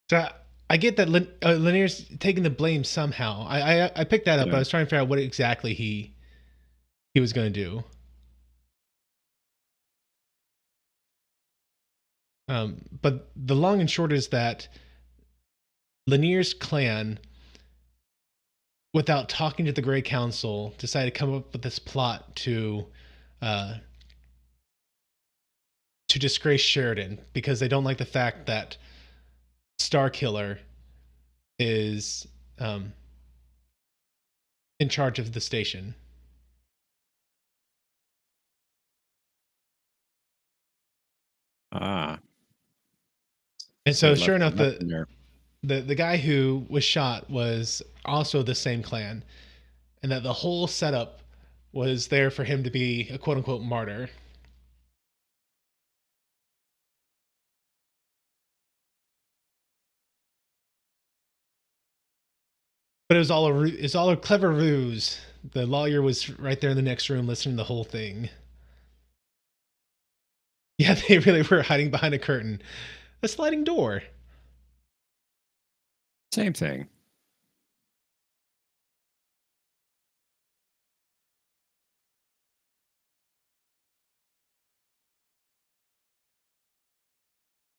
So I get that Lanier's taking the blame somehow. I picked that up. yeah. I was trying to figure out what exactly he was going to do. But the long and short is that Lanier's clan, without talking to the Grey Council, decided to come up with this plot uh, to disgrace Sheridan because they don't like the fact that Starkiller is in charge of the station. Ah. And So so, sure enough, there. The guy who was shot was also the same clan, and that the whole setup was there for him to be a quote unquote martyr. But it's all a clever ruse. The lawyer was right there in the next room listening to the whole thing. Yeah, they really were hiding behind a curtain, a sliding door. Same thing.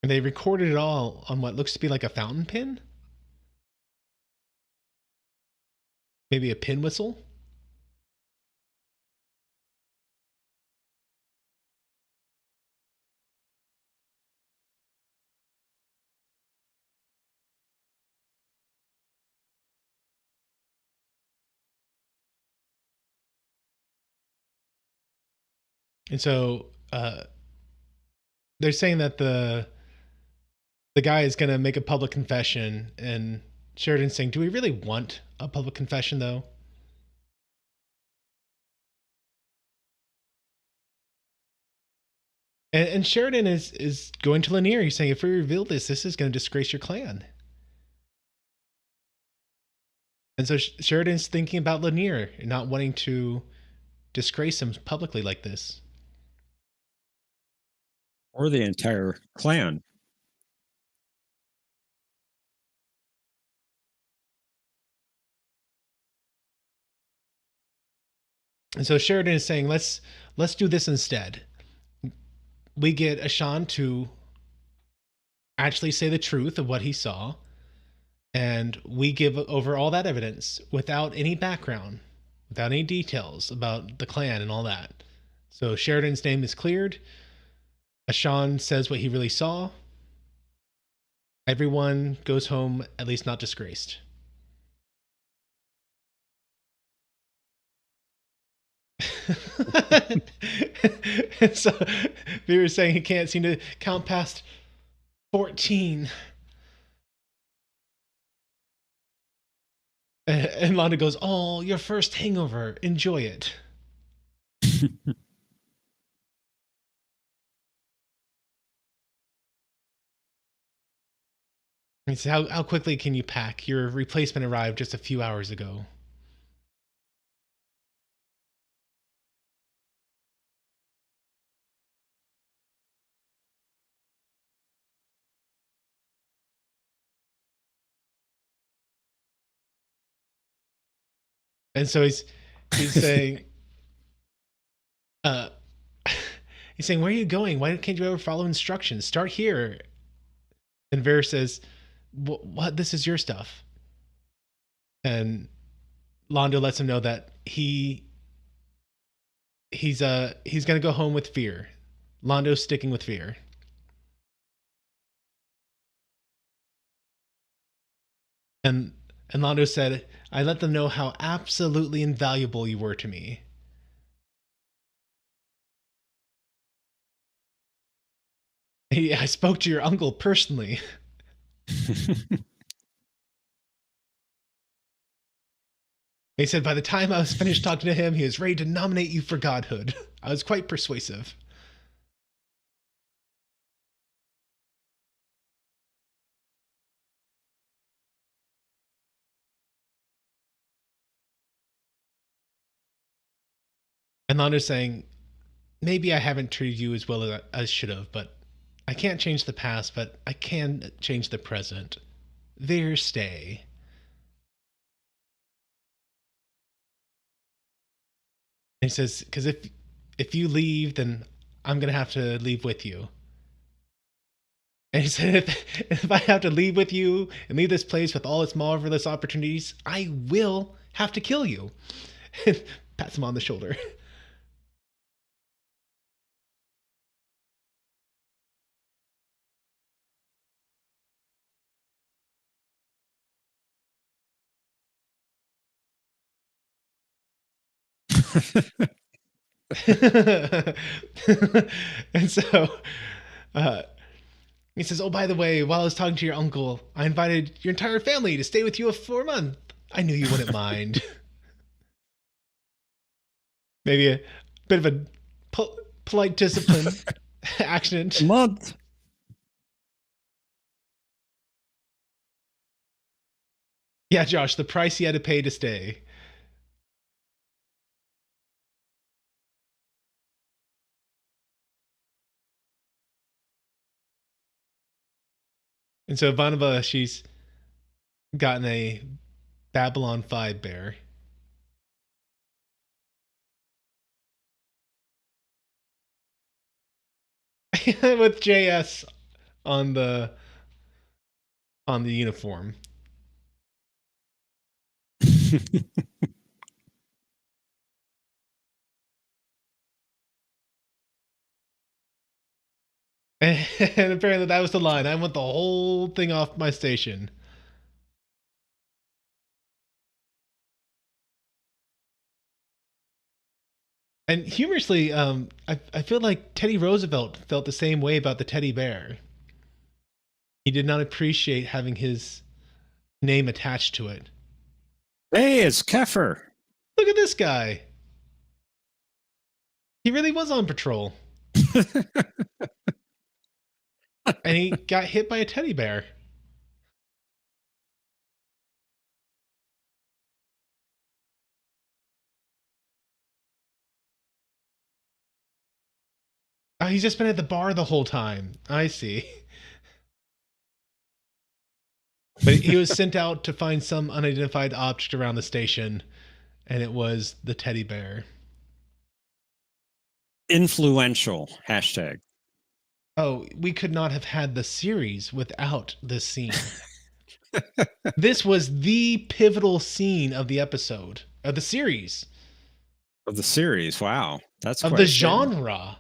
And they recorded it all on what looks to be like a fountain pen, maybe a pin whistle. And so they're saying that the guy is going to make a public confession, and Sheridan's saying, "Do we really want a public confession, though?" And Sheridan is going to Lanier. He's saying, "If we reveal this, this is going to disgrace your clan." And so Sheridan's thinking about Lanier and not wanting to disgrace him publicly like this. Or the entire clan. And so Sheridan is saying, let's do this instead. We get Ashan to actually say the truth of what he saw, and we give over all that evidence without any background, without any details about the clan and all that. So Sheridan's name is cleared. Ashan says what he really saw. Everyone goes home, at least not disgraced. So they were saying he can't seem to count past 14. And Londa goes, "Oh, your first hangover. Enjoy it." He says, how quickly can you pack? Your replacement arrived just a few hours ago. And so he's saying, uh, he's saying, "Where are you going? Why can't you ever follow instructions? Start here." And Vera says, "What? This is your stuff." And Londo lets him know that he's gonna go home with Fear. Londo's sticking with Fear. And and Londo said, "I let them know how absolutely invaluable you were to me." I spoke to your uncle personally. He said, "By the time I was finished talking to him, he was ready to nominate you for godhood. I was quite persuasive." And Londo's saying, "Maybe I haven't treated you as well as I should have, but I can't change the past, but I can change the present. There, stay." And he says, "Because if you leave, then I'm gonna have to leave with you." And he said, if I have to leave with you and leave this place with all its marvelous opportunities, I will have to kill you." And pats him on the shoulder. And so uh, he says, "Oh, by the way, while I was talking to your uncle, I invited your entire family to stay with you for a month. I knew you wouldn't mind." Maybe a bit of a polite discipline accident. Month. Yeah, Josh, the price he had to pay to stay. And so Ivanova, she's gotten a Babylon 5 bear. With JS on the uniform. And apparently that was the line. I want the whole thing off my station. And humorously, I feel like Teddy Roosevelt felt the same way about the teddy bear. He did not appreciate having his name attached to it. Hey, it's Kefir. Look at this guy. He really was on patrol. And he got hit by a teddy bear. Oh, he's just been at the bar the whole time. I see. But he was sent out to find some unidentified object around the station, and it was the teddy bear. Influential hashtag. Oh, we could not have had the series without this scene. This was the pivotal scene of the episode, of the series, Of the series. Wow. That's of quite the a statement. genre.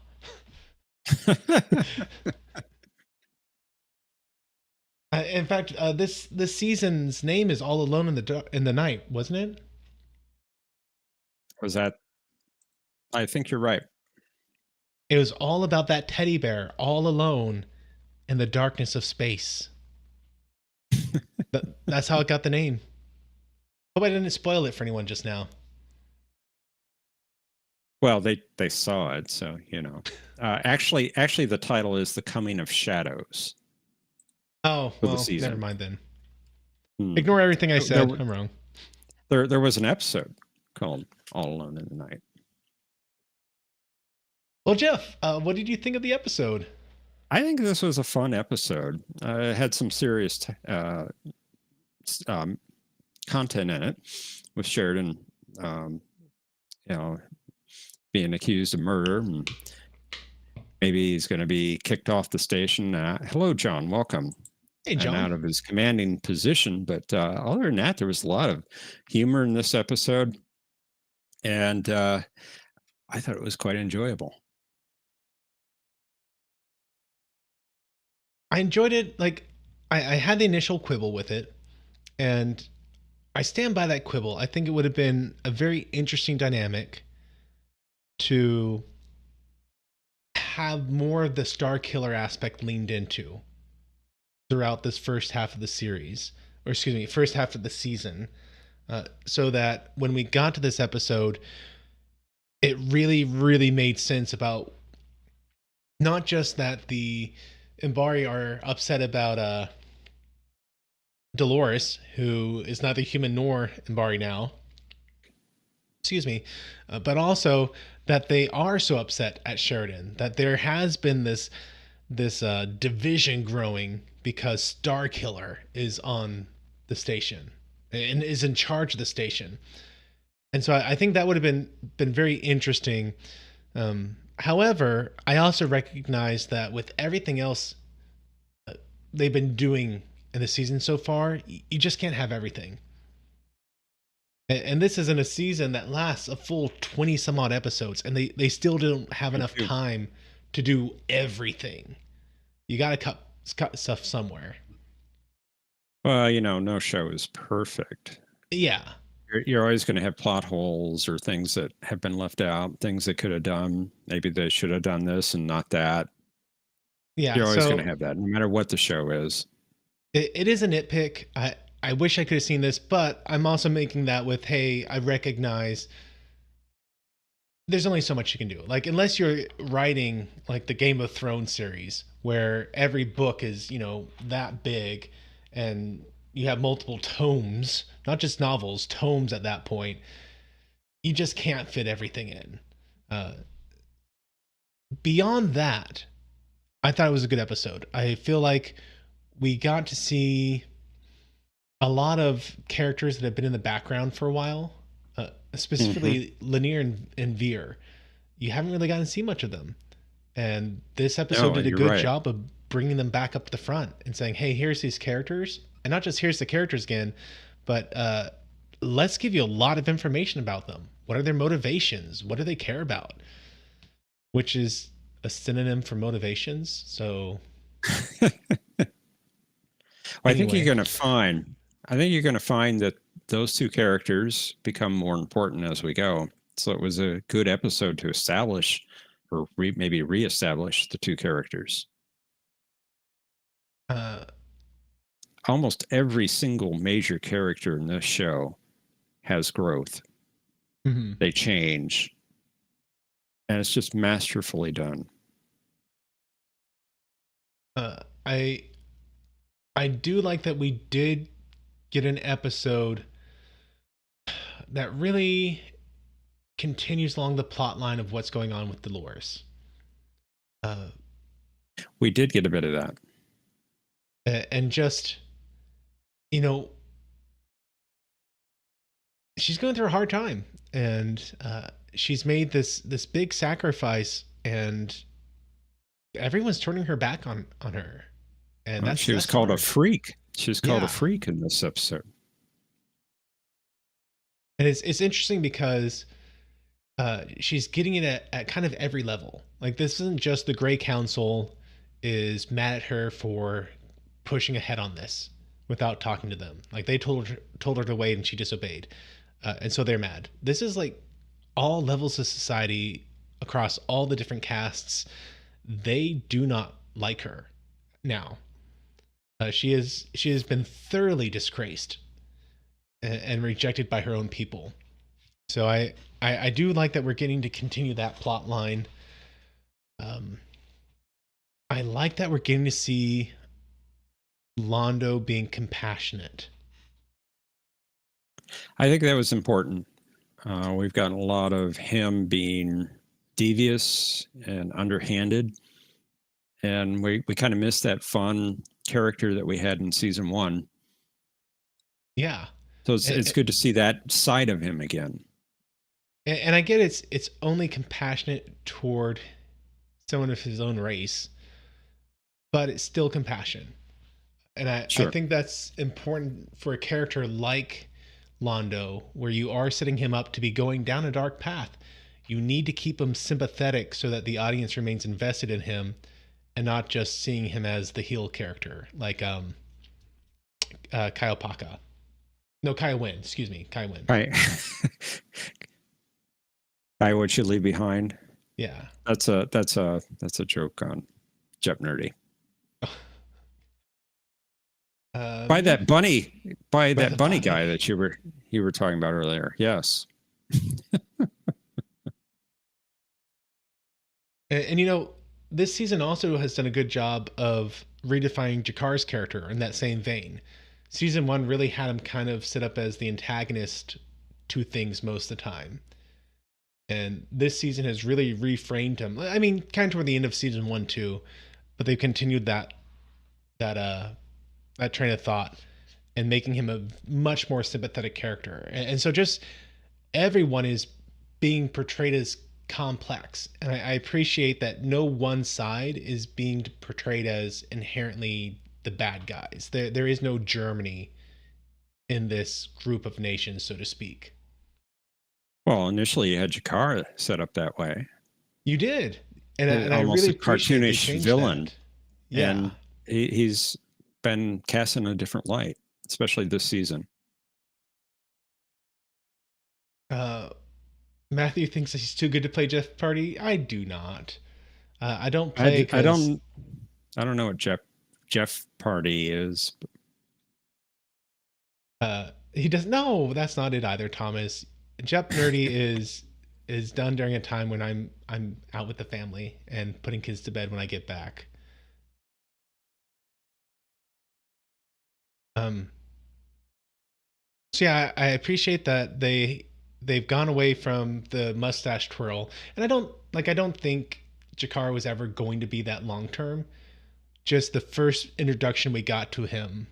In fact, this season's name is All Alone in the Night, wasn't it? Was that? I think you're right. It was all about that teddy bear all alone in the darkness of space. That's how it got the name. Hope I didn't spoil it for anyone just now. Well, they saw it, so you know. Actually, the title is "The Coming of Shadows." Oh, For the well, season. never mind then. Hmm. Ignore everything I said. There- I'm wrong. There was an episode called "All Alone in the Night." Well, Jeff, what did you think of the episode? I think this was a fun episode. It had some serious content in it, with Sheridan, you know, being accused of murder, and maybe he's going to be kicked off the station. Hello, John. Welcome. Hey, John. And out of his commanding position. But other than that, there was a lot of humor in this episode, and I thought it was quite enjoyable. I enjoyed it. Like, I had the initial quibble with it, and I stand by that quibble. I think it would have been a very interesting dynamic to have more of the Star Killer aspect leaned into throughout this first half of the series, or excuse me, first half of the season, so that when we got to this episode, it really, really made sense about not just that the Imbari are upset about Dolores, who is neither human nor Imbari now. Excuse me, but also that they are so upset at Sheridan, that there has been this division growing because Starkiller is on the station and is in charge of the station. And so I think that would have been very interesting. However, I also recognize that with everything else they've been doing in the season so far, you just can't have everything. And this isn't a season that lasts a full 20 some odd episodes, and they still don't have enough time to do everything. You got to cut stuff somewhere. Well, you know, no show is perfect. Yeah. You're always going to have plot holes or things that have been left out, things they could have done. Maybe they should have done this and not that. Yeah. You're always going to have that, no matter what the show is. It is a nitpick. I wish I could have seen this, but I'm also making that with, hey, I recognize there's only so much you can do. Like, unless you're writing like the Game of Thrones series, where every book is, that big, and you have multiple tomes, not just novels, tomes at that point, you just can't fit everything in. Beyond that, I thought it was a good episode. I feel like we got to see a lot of characters that have been in the background for a while, specifically Lanier and Veer. You haven't really gotten to see much of them. And this episode did a good job of bringing them back up to the front and saying, hey, here's these characters, and not just here's the characters again, but let's give you a lot of information about them. What are their motivations? What do they care about? Which is a synonym for motivations. So I think you're anyway, going to find. I think you're going to find that those two characters become more important as we go. So it was a good episode to establish, or maybe reestablish the two characters. uh, Almost every single major character in this show has growth. mhm. They change, and it's just masterfully done. I do like that we did get an episode that really continues along the plot line of what's going on with Dolores. We did get a bit of that. And just, you know, she's going through a hard time, and she's made this big sacrifice, and everyone's turning her back on her. And Well, she was that's called a hard. freak. She was called a Yeah. freak in this episode. And it's interesting because she's getting it at kind of every level. Like, this isn't just the Grey Council is mad at her for pushing ahead on this without talking to them. Like, they told her to wait and she disobeyed, and so they're mad. This is like all levels of society across all the different castes. They do not like her now. She has been thoroughly disgraced and rejected by her own people. So I do like that we're getting to continue that plot line. Um, I like that we're getting to see Londo being compassionate. I think that was important. We've gotten a lot of him being devious and underhanded, and we kind of missed that fun character that we had in season 1. Yeah, So and, it's good to see that side of him again. and I get it's only compassionate toward someone of his own race, but it's still compassion. And I Sure. think that's important for a character like Londo, where you are setting him up to be going down a dark path. You need to keep him sympathetic so that the audience remains invested in him and not just seeing him as the heel character, like Kyle Paka. No, Kai Wynn. Excuse me, Kai Wynn. Right. What you leave behind. Yeah. That's a joke on Jep Nerdy. By that bunny the bunny. guy that you were talking about earlier. Yes. And you know, this season also has done a good job of redefining Jakar's character in that same vein. Season 1 really had him kind of set up as the antagonist to things most of the time. And this season has really reframed him. I mean, kind of toward the end of season 1 too, but they've continued that train of thought and making him a much more sympathetic character. And so just everyone is being portrayed as complex. And I appreciate that no one side is being portrayed as inherently the bad guys. There is no Germany in this group of nations, so to speak. Well, initially you had Jakar set up that way. You did. And I Almost really a appreciate they cartoonish changed villain. that. Yeah. And he's been cast in a different light, especially this season. Matthew thinks that he's too good to play Jeff Party. I do not. I don't play. I don't know what Jeff Party is. He does. No, that's not it either, Thomas. Jeff Nerdy is done during a time when I'm out with the family and putting kids to bed when I get back. So yeah, I appreciate that they've gone away from the mustache twirl, and I don't think Jakar was ever going to be that long term. Just the first introduction we got to him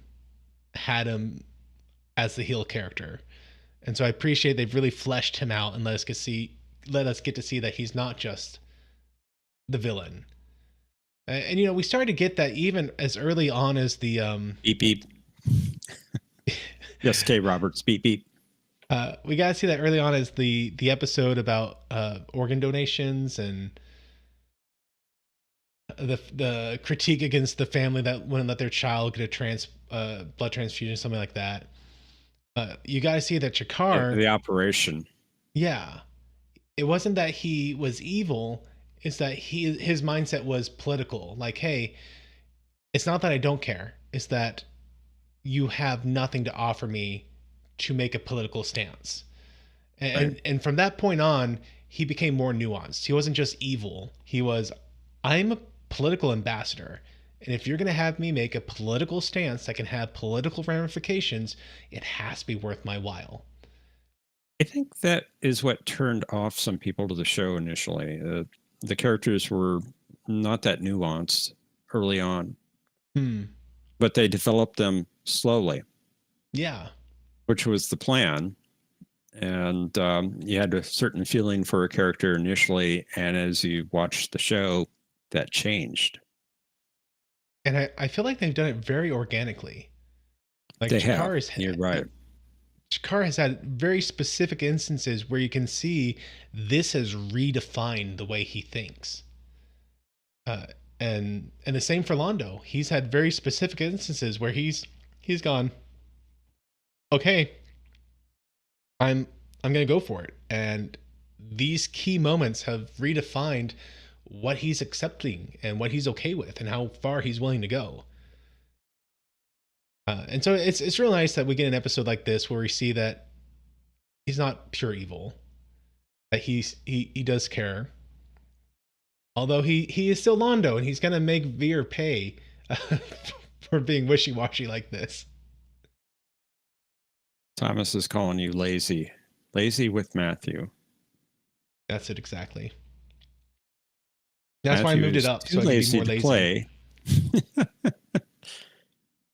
had him as the heel character, and so I appreciate they've really fleshed him out and let us get to see that he's not just the villain. And you know, we started to get that even as early on as the Beep beep. Yes, K. Roberts. Beep beep. we got to see that early on as the episode about organ donations and the critique against the family that wouldn't let their child get a blood transfusion, something like that. You got to see that Chakar, The operation. yeah, it wasn't that he was evil. It's that his mindset was political. Like, hey, it's not that I don't care. It's that you have nothing to offer me to make a political stance. Right. And from that point on, he became more nuanced. He wasn't just evil. He was, I'm a political ambassador. And if you're going to have me make a political stance that can have political ramifications, it has to be worth my while. I think that is what turned off some people to the show initially. The characters were not that nuanced early on, but they developed them slowly. Yeah. Which was the plan. And you had a certain feeling for a character initially, and as you watched the show, that changed. And I feel like they've done it very organically. Like they have. You're right. Chakar has had very specific instances where you can see this has redefined the way he thinks. And the same for Londo. He's had very specific instances where he's gone, okay, I'm gonna go for it. And these key moments have redefined what he's accepting and what he's okay with and how far he's willing to go. And so it's real nice that we get an episode like this where we see that he's not pure evil, that he does care. Although he is still Londo, and he's gonna make Veer pay for being wishy-washy like this. Thomas is calling you lazy. Lazy with Matthew. That's it exactly. That's Matthew why I moved it up so I can be more lazy. Play.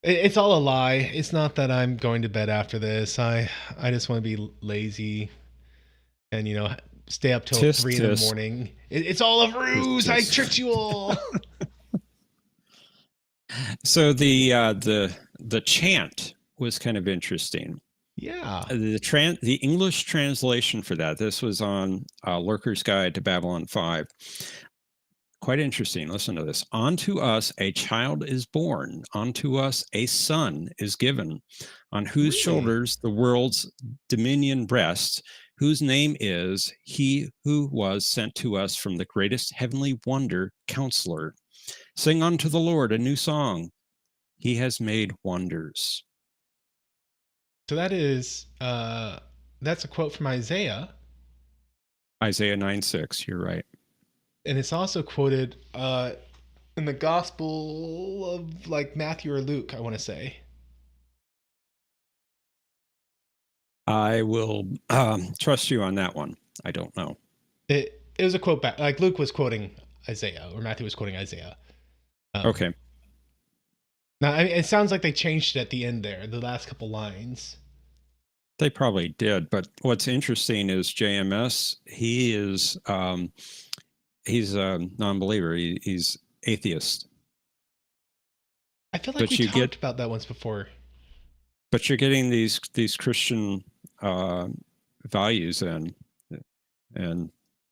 It's all a lie. It's not that I'm going to bed after this. I just want to be lazy and, you know, stay up till 3 in the morning. It's all a ruse. I tricked you all. So the chant was kind of interesting. Yeah. The English translation for that, this was on Lurker's Guide to Babylon 5. Quite interesting. Listen to this. Unto us a child is born. Unto us a son is given, on whose shoulders the world's dominion rests, whose name is He who was sent to us from the greatest heavenly wonder, Counselor. Sing unto the Lord a new song. He has made wonders. So that is, that's a quote from Isaiah. Isaiah 9:6. You're right. And it's also quoted in the Gospel of like Matthew or Luke, I want to say. I will trust you on that one. I don't know. It was a quote back, like Luke was quoting Isaiah or Matthew was quoting Isaiah. Okay. Now, I mean, it sounds like they changed it at the end there, the last couple lines. They probably did. But what's interesting is JMS, he is... he's a non-believer. He's atheist. I feel like we talked about that once before. But you're getting these Christian values and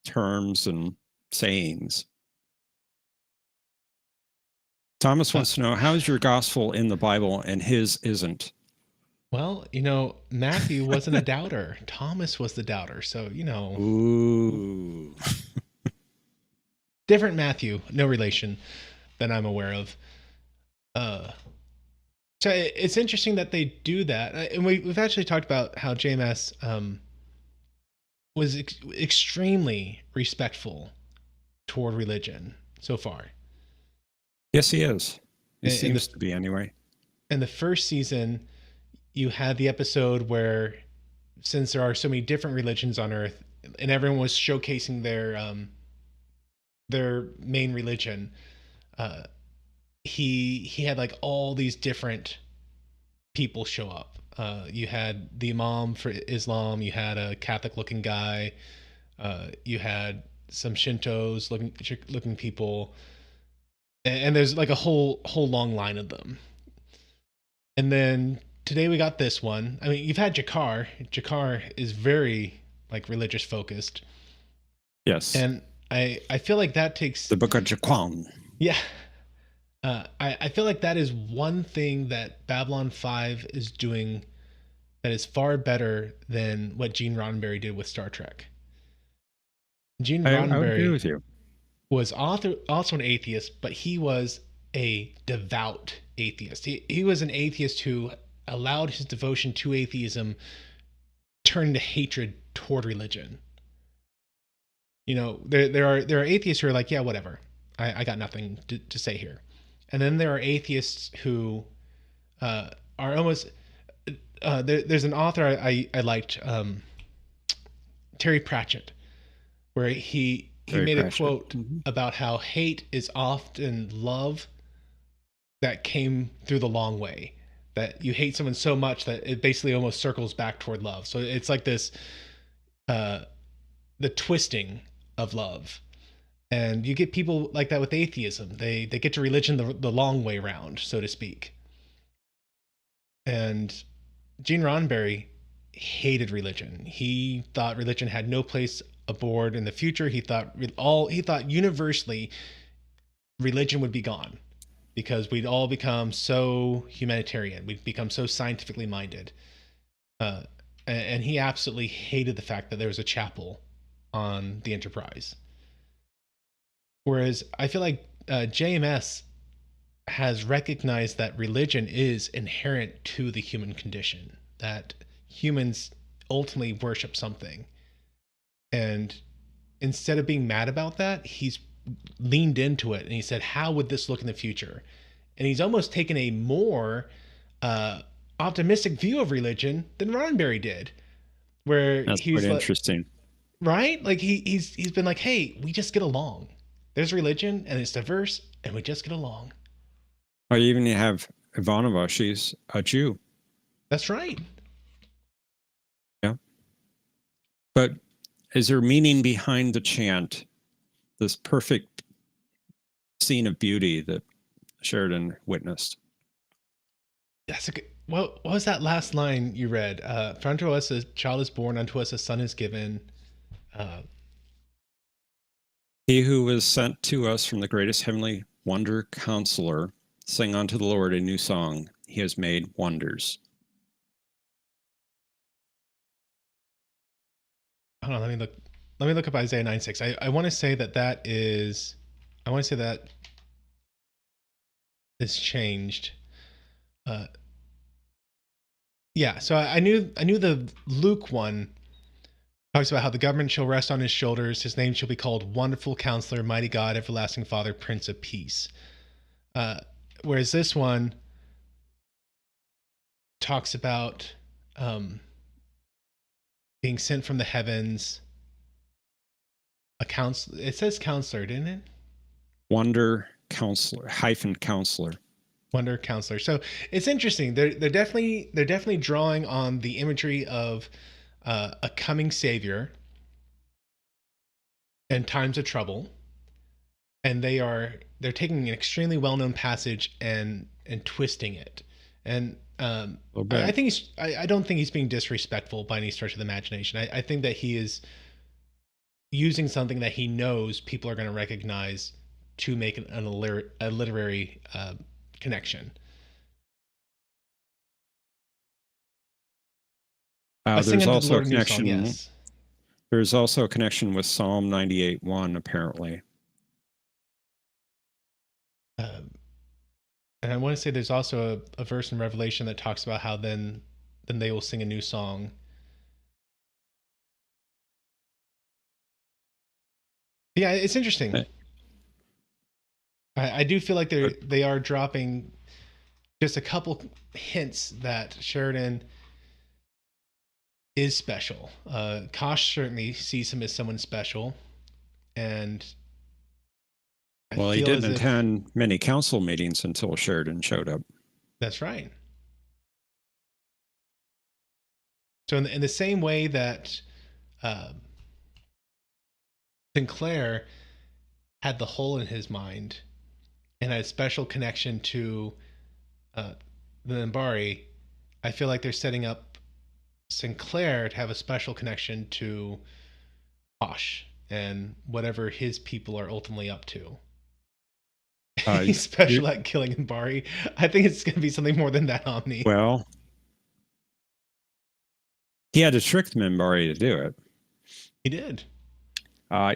terms and sayings. Thomas wants to know, how's your gospel in the Bible and his isn't? Well, you know, Matthew wasn't a doubter. Thomas was the doubter. So, you know. Ooh. Different Matthew, no relation that I'm aware of. So it's interesting that they do that. And we've actually talked about how JMS was extremely respectful toward religion so far. Yes, he is. He seems to be anyway. In the first season, you had the episode where, since there are so many different religions on Earth, and everyone was showcasing their main religion, he had like all these different people show up. You had the Imam for Islam, you had a Catholic looking guy, you had some Shintos looking people, and there's like a whole long line of them. And then today we got this one. I mean, you've had Jakar. Jakar is very like religious focused, Yes. and I feel like that takes, The Book of Jaquan. yeah. I feel like that is one thing that Babylon 5 is doing that is far better than what Gene Roddenberry did with Star Trek. Gene I would agree Roddenberry with you. was also an atheist, but he was a devout atheist. He was an atheist who allowed his devotion to atheism turn to hatred toward religion. You know, there are atheists who are like, yeah, whatever. I got nothing to say here. And then there are atheists who are almost there's an author I liked, Terry Pratchett, where he Very made a Pratchett. quote about how hate is often love that came through the long way. That you hate someone so much that it basically almost circles back toward love. So it's like this, the twisting of love. And you get people like that with atheism. They get to religion the long way round, so to speak. And Gene Roddenberry hated religion. He thought religion had no place aboard in the future. He thought universally religion would be gone because we'd all become so humanitarian. We'd become so scientifically minded. Uh, and he absolutely hated the fact that there was a chapel on the Enterprise. Whereas I feel like JMS has recognized that religion is inherent to the human condition, that humans ultimately worship something. And instead of being mad about that, he's leaned into it and he said, how would this look in the future? And he's almost taken a more optimistic view of religion than Roddenberry did, where That's he's quite like, interesting. right? Like he's been like, hey, we just get along. There's religion and it's diverse and we just get along. Well, you even have Ivanova. She's a Jew. That's right. Yeah. But is there meaning behind the chant? This perfect scene of beauty that Sheridan witnessed. That's a good. What was that last line you read? For unto us a child is born, unto us a son is given. He who was sent to us from the greatest heavenly wonder counselor, sing unto the Lord a new song. He has made wonders. Hold on, let me look up Isaiah 9:6. I want to say that is, I want to say that is changed. Yeah, so I knew the Luke one talks about how the government shall rest on his shoulders. His name shall be called Wonderful Counselor, Mighty God, Everlasting Father, Prince of Peace. Whereas this one talks about being sent from the heavens. A counselor. It says counselor, didn't it? Wonder counselor - counselor. Wonder counselor. So it's interesting. They're definitely drawing on the imagery of a coming savior and times of trouble, and they're taking an extremely well-known passage and twisting it. And I think I don't think he's being disrespectful by any stretch of the imagination. I think that he is using something that he knows people are going to recognize to make a literary connection. There's also a connection. Song, yes. There's also a connection with Psalm 98:1, apparently. And I want to say there's also a verse in Revelation that talks about how then they will sing a new song. Yeah, it's interesting. I do feel like they are dropping just a couple hints that Sheridan is special. Kosh certainly sees him as someone special, and well, he didn't attend many council meetings until Sheridan showed up. That's right. So in the same way that Sinclair had the hole in his mind, and a special connection to uh, the Nambari, I feel like they're setting up Sinclair to have a special connection to Posh and whatever his people are ultimately up to. Uh, He's you're, special at killing Nambari. I think it's going to be something more than that, Omni. well, he had to trick the Minbari to do it. He did.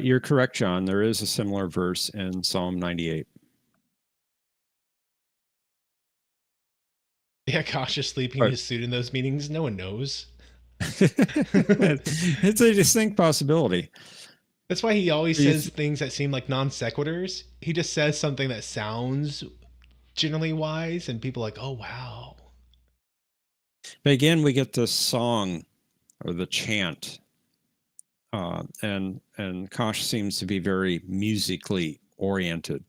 You're correct, John. There is a similar verse in Psalm 98. Yeah, Kosh is sleeping in But his suit in those meetings. No one knows. it's a distinct possibility. That's why he always You says things that seem like non sequiturs. He just says something that sounds generally wise, and people are like, oh, wow. But again, we get the song or the chant, and Kosh seems to be very musically oriented.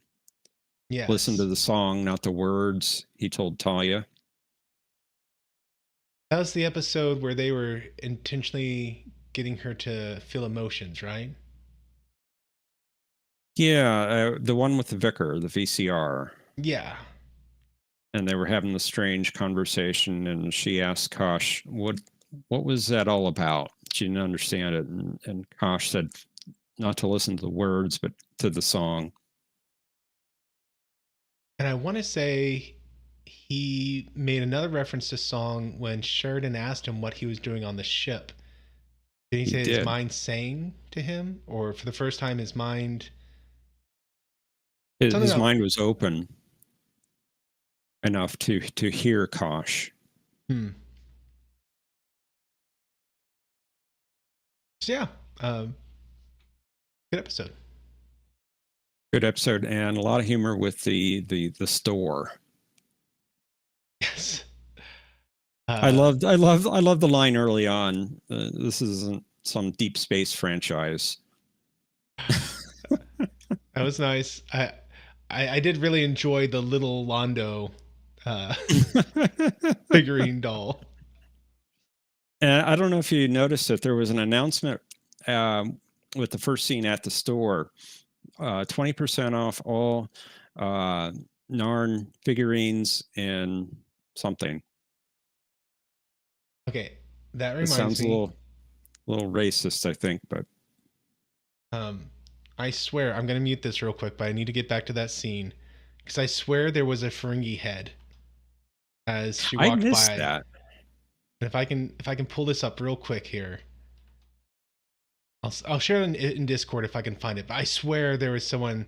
Yes. Listen to the song, not the words. He told Talia. That was the episode where they were intentionally getting her to feel emotions, right? Yeah, the one with the vicar, the VCR. Yeah. And they were having the strange conversation, and she asked Kosh, what was that all about? She didn't understand it. And Kosh said not to listen to the words, but to the song. And I want to say he made another reference to song when Sheridan asked him what he was doing on the ship. Did he say his did. mind sang to him? Or for the first time, his mind. His mind was open enough to hear Kosh. So yeah, good episode. Good episode, and a lot of humor with the store. Yes. I love the line early on. This isn't some deep space franchise. That was nice. I did really enjoy the little Londo figurine doll. And I don't know if you noticed that there was an announcement with the first scene at the store, 20% off all Narn figurines and something. Okay, that reminds sounds me. A little racist, I think, but I swear I'm gonna mute this real quick, but I need to get back to that scene because I swear there was a Ferengi head as she walked I missed by. that. And if I can pull this up real quick here, I'll share it in Discord if I can find it. But I swear there was someone.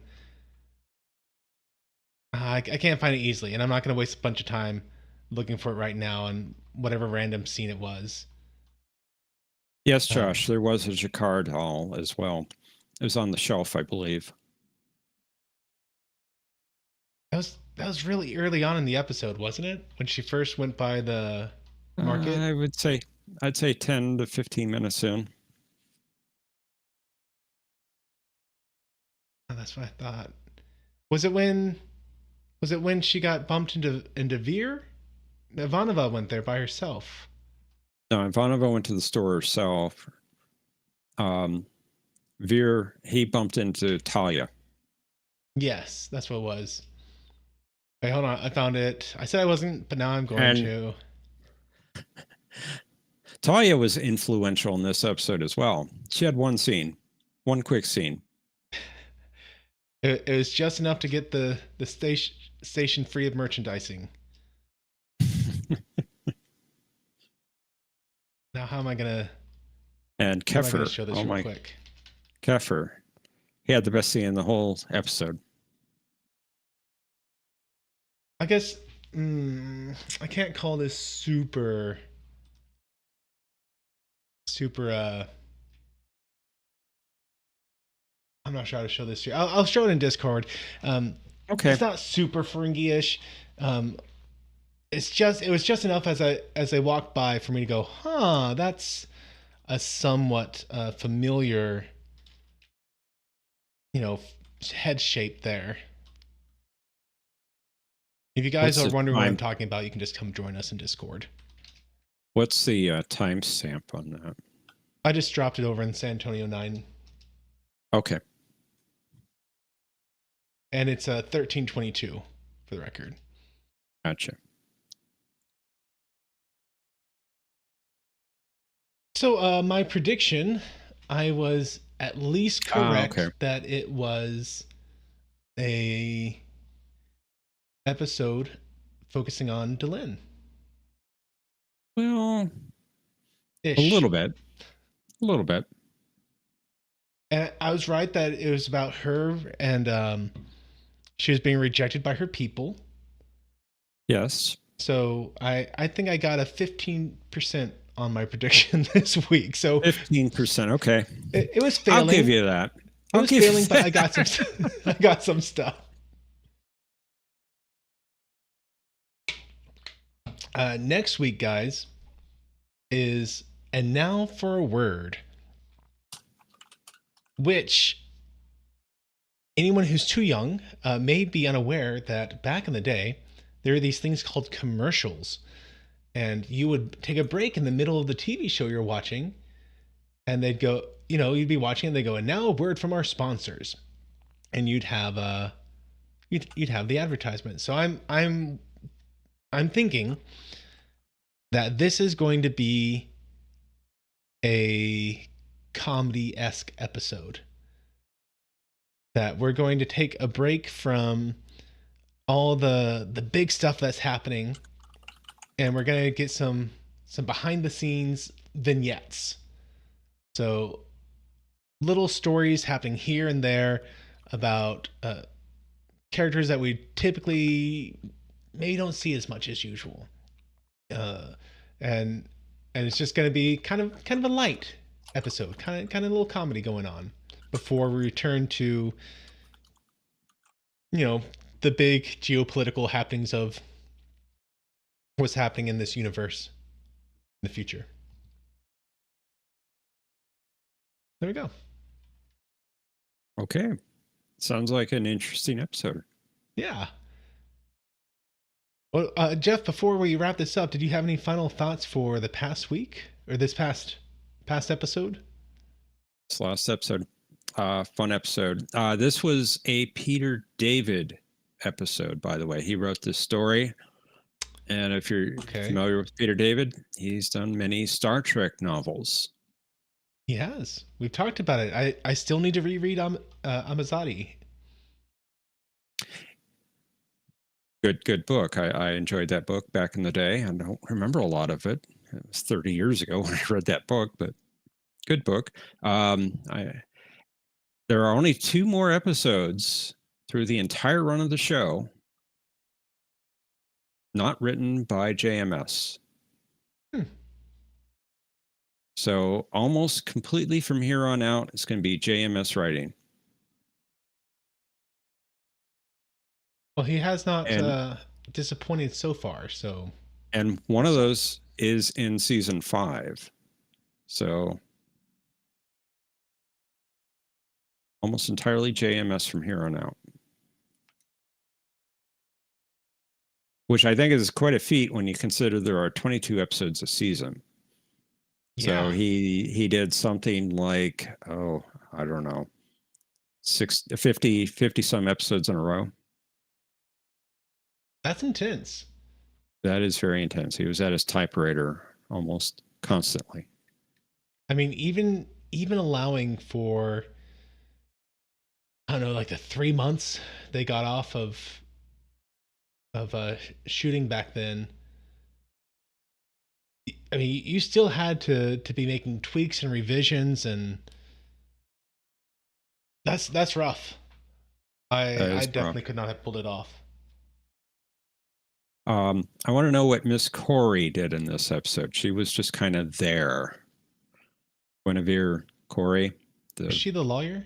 I can't find it easily, and I'm not gonna waste a bunch of time looking for it right now on whatever random scene it was. Yes, Josh, there was a Jacquard doll as well. It was on the shelf, I believe. That was really early on in the episode, wasn't it? When she first went by the market? I'd say 10 to 15 minutes in. Oh, that's what I thought. Was it when she got bumped into Veer? Ivanova went there by herself. No, Ivanova went to the store herself. Veer, he bumped into Talia. Yes, that's what it was. Wait, hold on. I found it. I said I wasn't, but now I'm going to. Talia was influential in this episode as well. She had one quick scene. It was just enough to get the station free of merchandising. Now, how am I gonna? And Kefir, show this real quick. Kefir, he had the best scene in the whole episode. I guess I can't call this super. I'm not sure how to show this here. I'll show it in Discord. Okay. It's not super Ferengi-ish. It was just enough as I walked by for me to go, huh, that's a somewhat familiar, head shape there. If you guys are wondering what I'm talking about, you can just come join us in Discord. What's the timestamp on that? I just dropped it over in San Antonio 9. Okay. and it's 1322 for the record. Gotcha. So my prediction, I was at least Okay. correct that it was a episode focusing on Delenn. Well, a Ish. little bit. A little bit. And I was right that it was about her, and she was being rejected by her people. Yes. So I think I got a 15% on my prediction this week. So 15%. Okay. it was I'll give failing. you that. It I'll was give you failing, but I got some. that. I got some stuff. Next week, guys, is and now for a word, which anyone who's too young may be unaware that back in the day there are these things called commercials, and you would take a break in the middle of the TV show you're watching, and they'd go, you'd be watching, and they go, and now a word from our sponsors, and you'd have you'd have the advertisement. So I'm thinking that this is going to be a comedy-esque episode. That we're going to take a break from all the big stuff that's happening, and we're going to get some behind the scenes vignettes. So little stories happening here and there about characters that we typically maybe don't see as much as usual. And it's just going to be kind of a light episode, kind of a little comedy going on before we return to the big geopolitical happenings of what's happening in this universe in the future. There we go. Okay. Sounds like an interesting episode. Yeah. Well, Jeff, before we wrap this up, did you have any final thoughts for the past week or this past episode? This last episode, fun episode. This was a Peter David episode, by the way. He wrote this story. And if you're familiar with Peter David, he's done many Star Trek novels. He has. We've talked about it. I still need to reread Amazati. Good book. I enjoyed that book back in the day. I don't remember a lot of it. It was 30 years ago when I read that book, but good book. There are only 2 more episodes through the entire run of the show, not written by JMS. So almost completely from here on out, it's going to be JMS writing. Well, he has not disappointed so far. So, and one of those is in season 5. So almost entirely JMS from here on out. Which I think is quite a feat when you consider there are 22 episodes a season. Yeah. So he did something like, I don't know, 50 some episodes in a row. That's intense. That is very intense. He was at his typewriter almost constantly. I mean, even allowing for, I don't know, like the 3 months they got off of shooting back then. I mean, you still had to be making tweaks and revisions, and that's rough. I definitely could not have pulled it off. I want to know what Miss Corey did in this episode. She was just kind of there. Guinevere Corey. Is she the lawyer?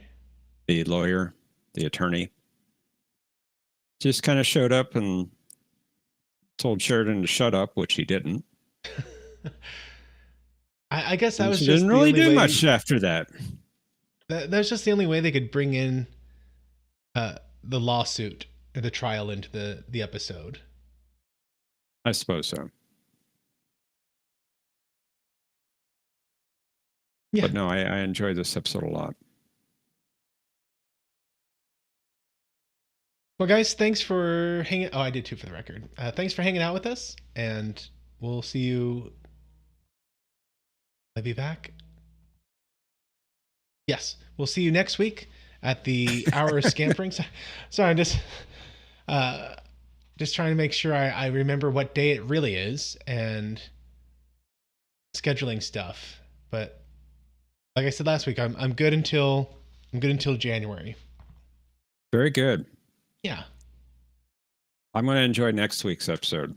The lawyer, the attorney. Just kind of showed up and told Sheridan to shut up, which he didn't. I guess that was just didn't really do much after that. That's just the only way they could bring in the lawsuit or the trial into the episode. I suppose so. Yeah. But no, I enjoyed this episode a lot. Well, guys, thanks for hanging. Oh, I did too for the record. Thanks for hanging out with us, and we'll see you. I'll be back. Yes, we'll see you next week at the hour of scampering. Sorry, I'm uh, just trying to make sure I remember what day it really is and scheduling stuff. But like I said last week, I'm good until January. Very good. Yeah. I'm going to enjoy next week's episode.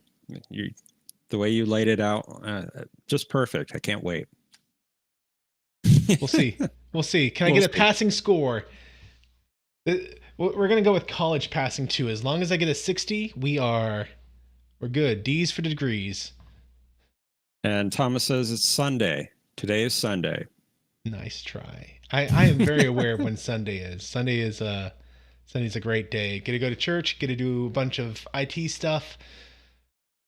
The way you laid it out, just perfect. I can't wait. We'll see. We'll see. Can I get a passing score? We're going to go with college passing too. As long as I get a 60, we're good. D's for degrees. And Thomas says it's Sunday. Today is Sunday. Nice try. I am very aware of when Sunday is. Sunday's a great day. Get to go to church, get to do a bunch of IT stuff.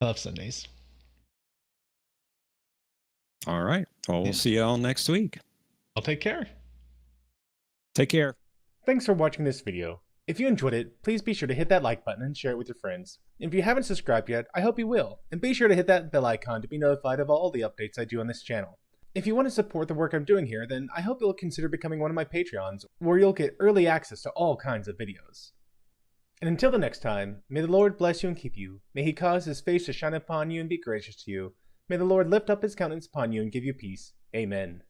I love Sundays. All right. Well, we'll see you all next week. I'll take care. Take care. Thanks for watching this video. If you enjoyed it, please be sure to hit that like button and share it with your friends. If you haven't subscribed yet, I hope you will. And be sure to hit that bell icon to be notified of all the updates I do on this channel. If you want to support the work I'm doing here, then I hope you'll consider becoming one of my Patreons, where you'll get early access to all kinds of videos. And until the next time, may the Lord bless you and keep you. May he cause his face to shine upon you and be gracious to you. May the Lord lift up his countenance upon you and give you peace. Amen.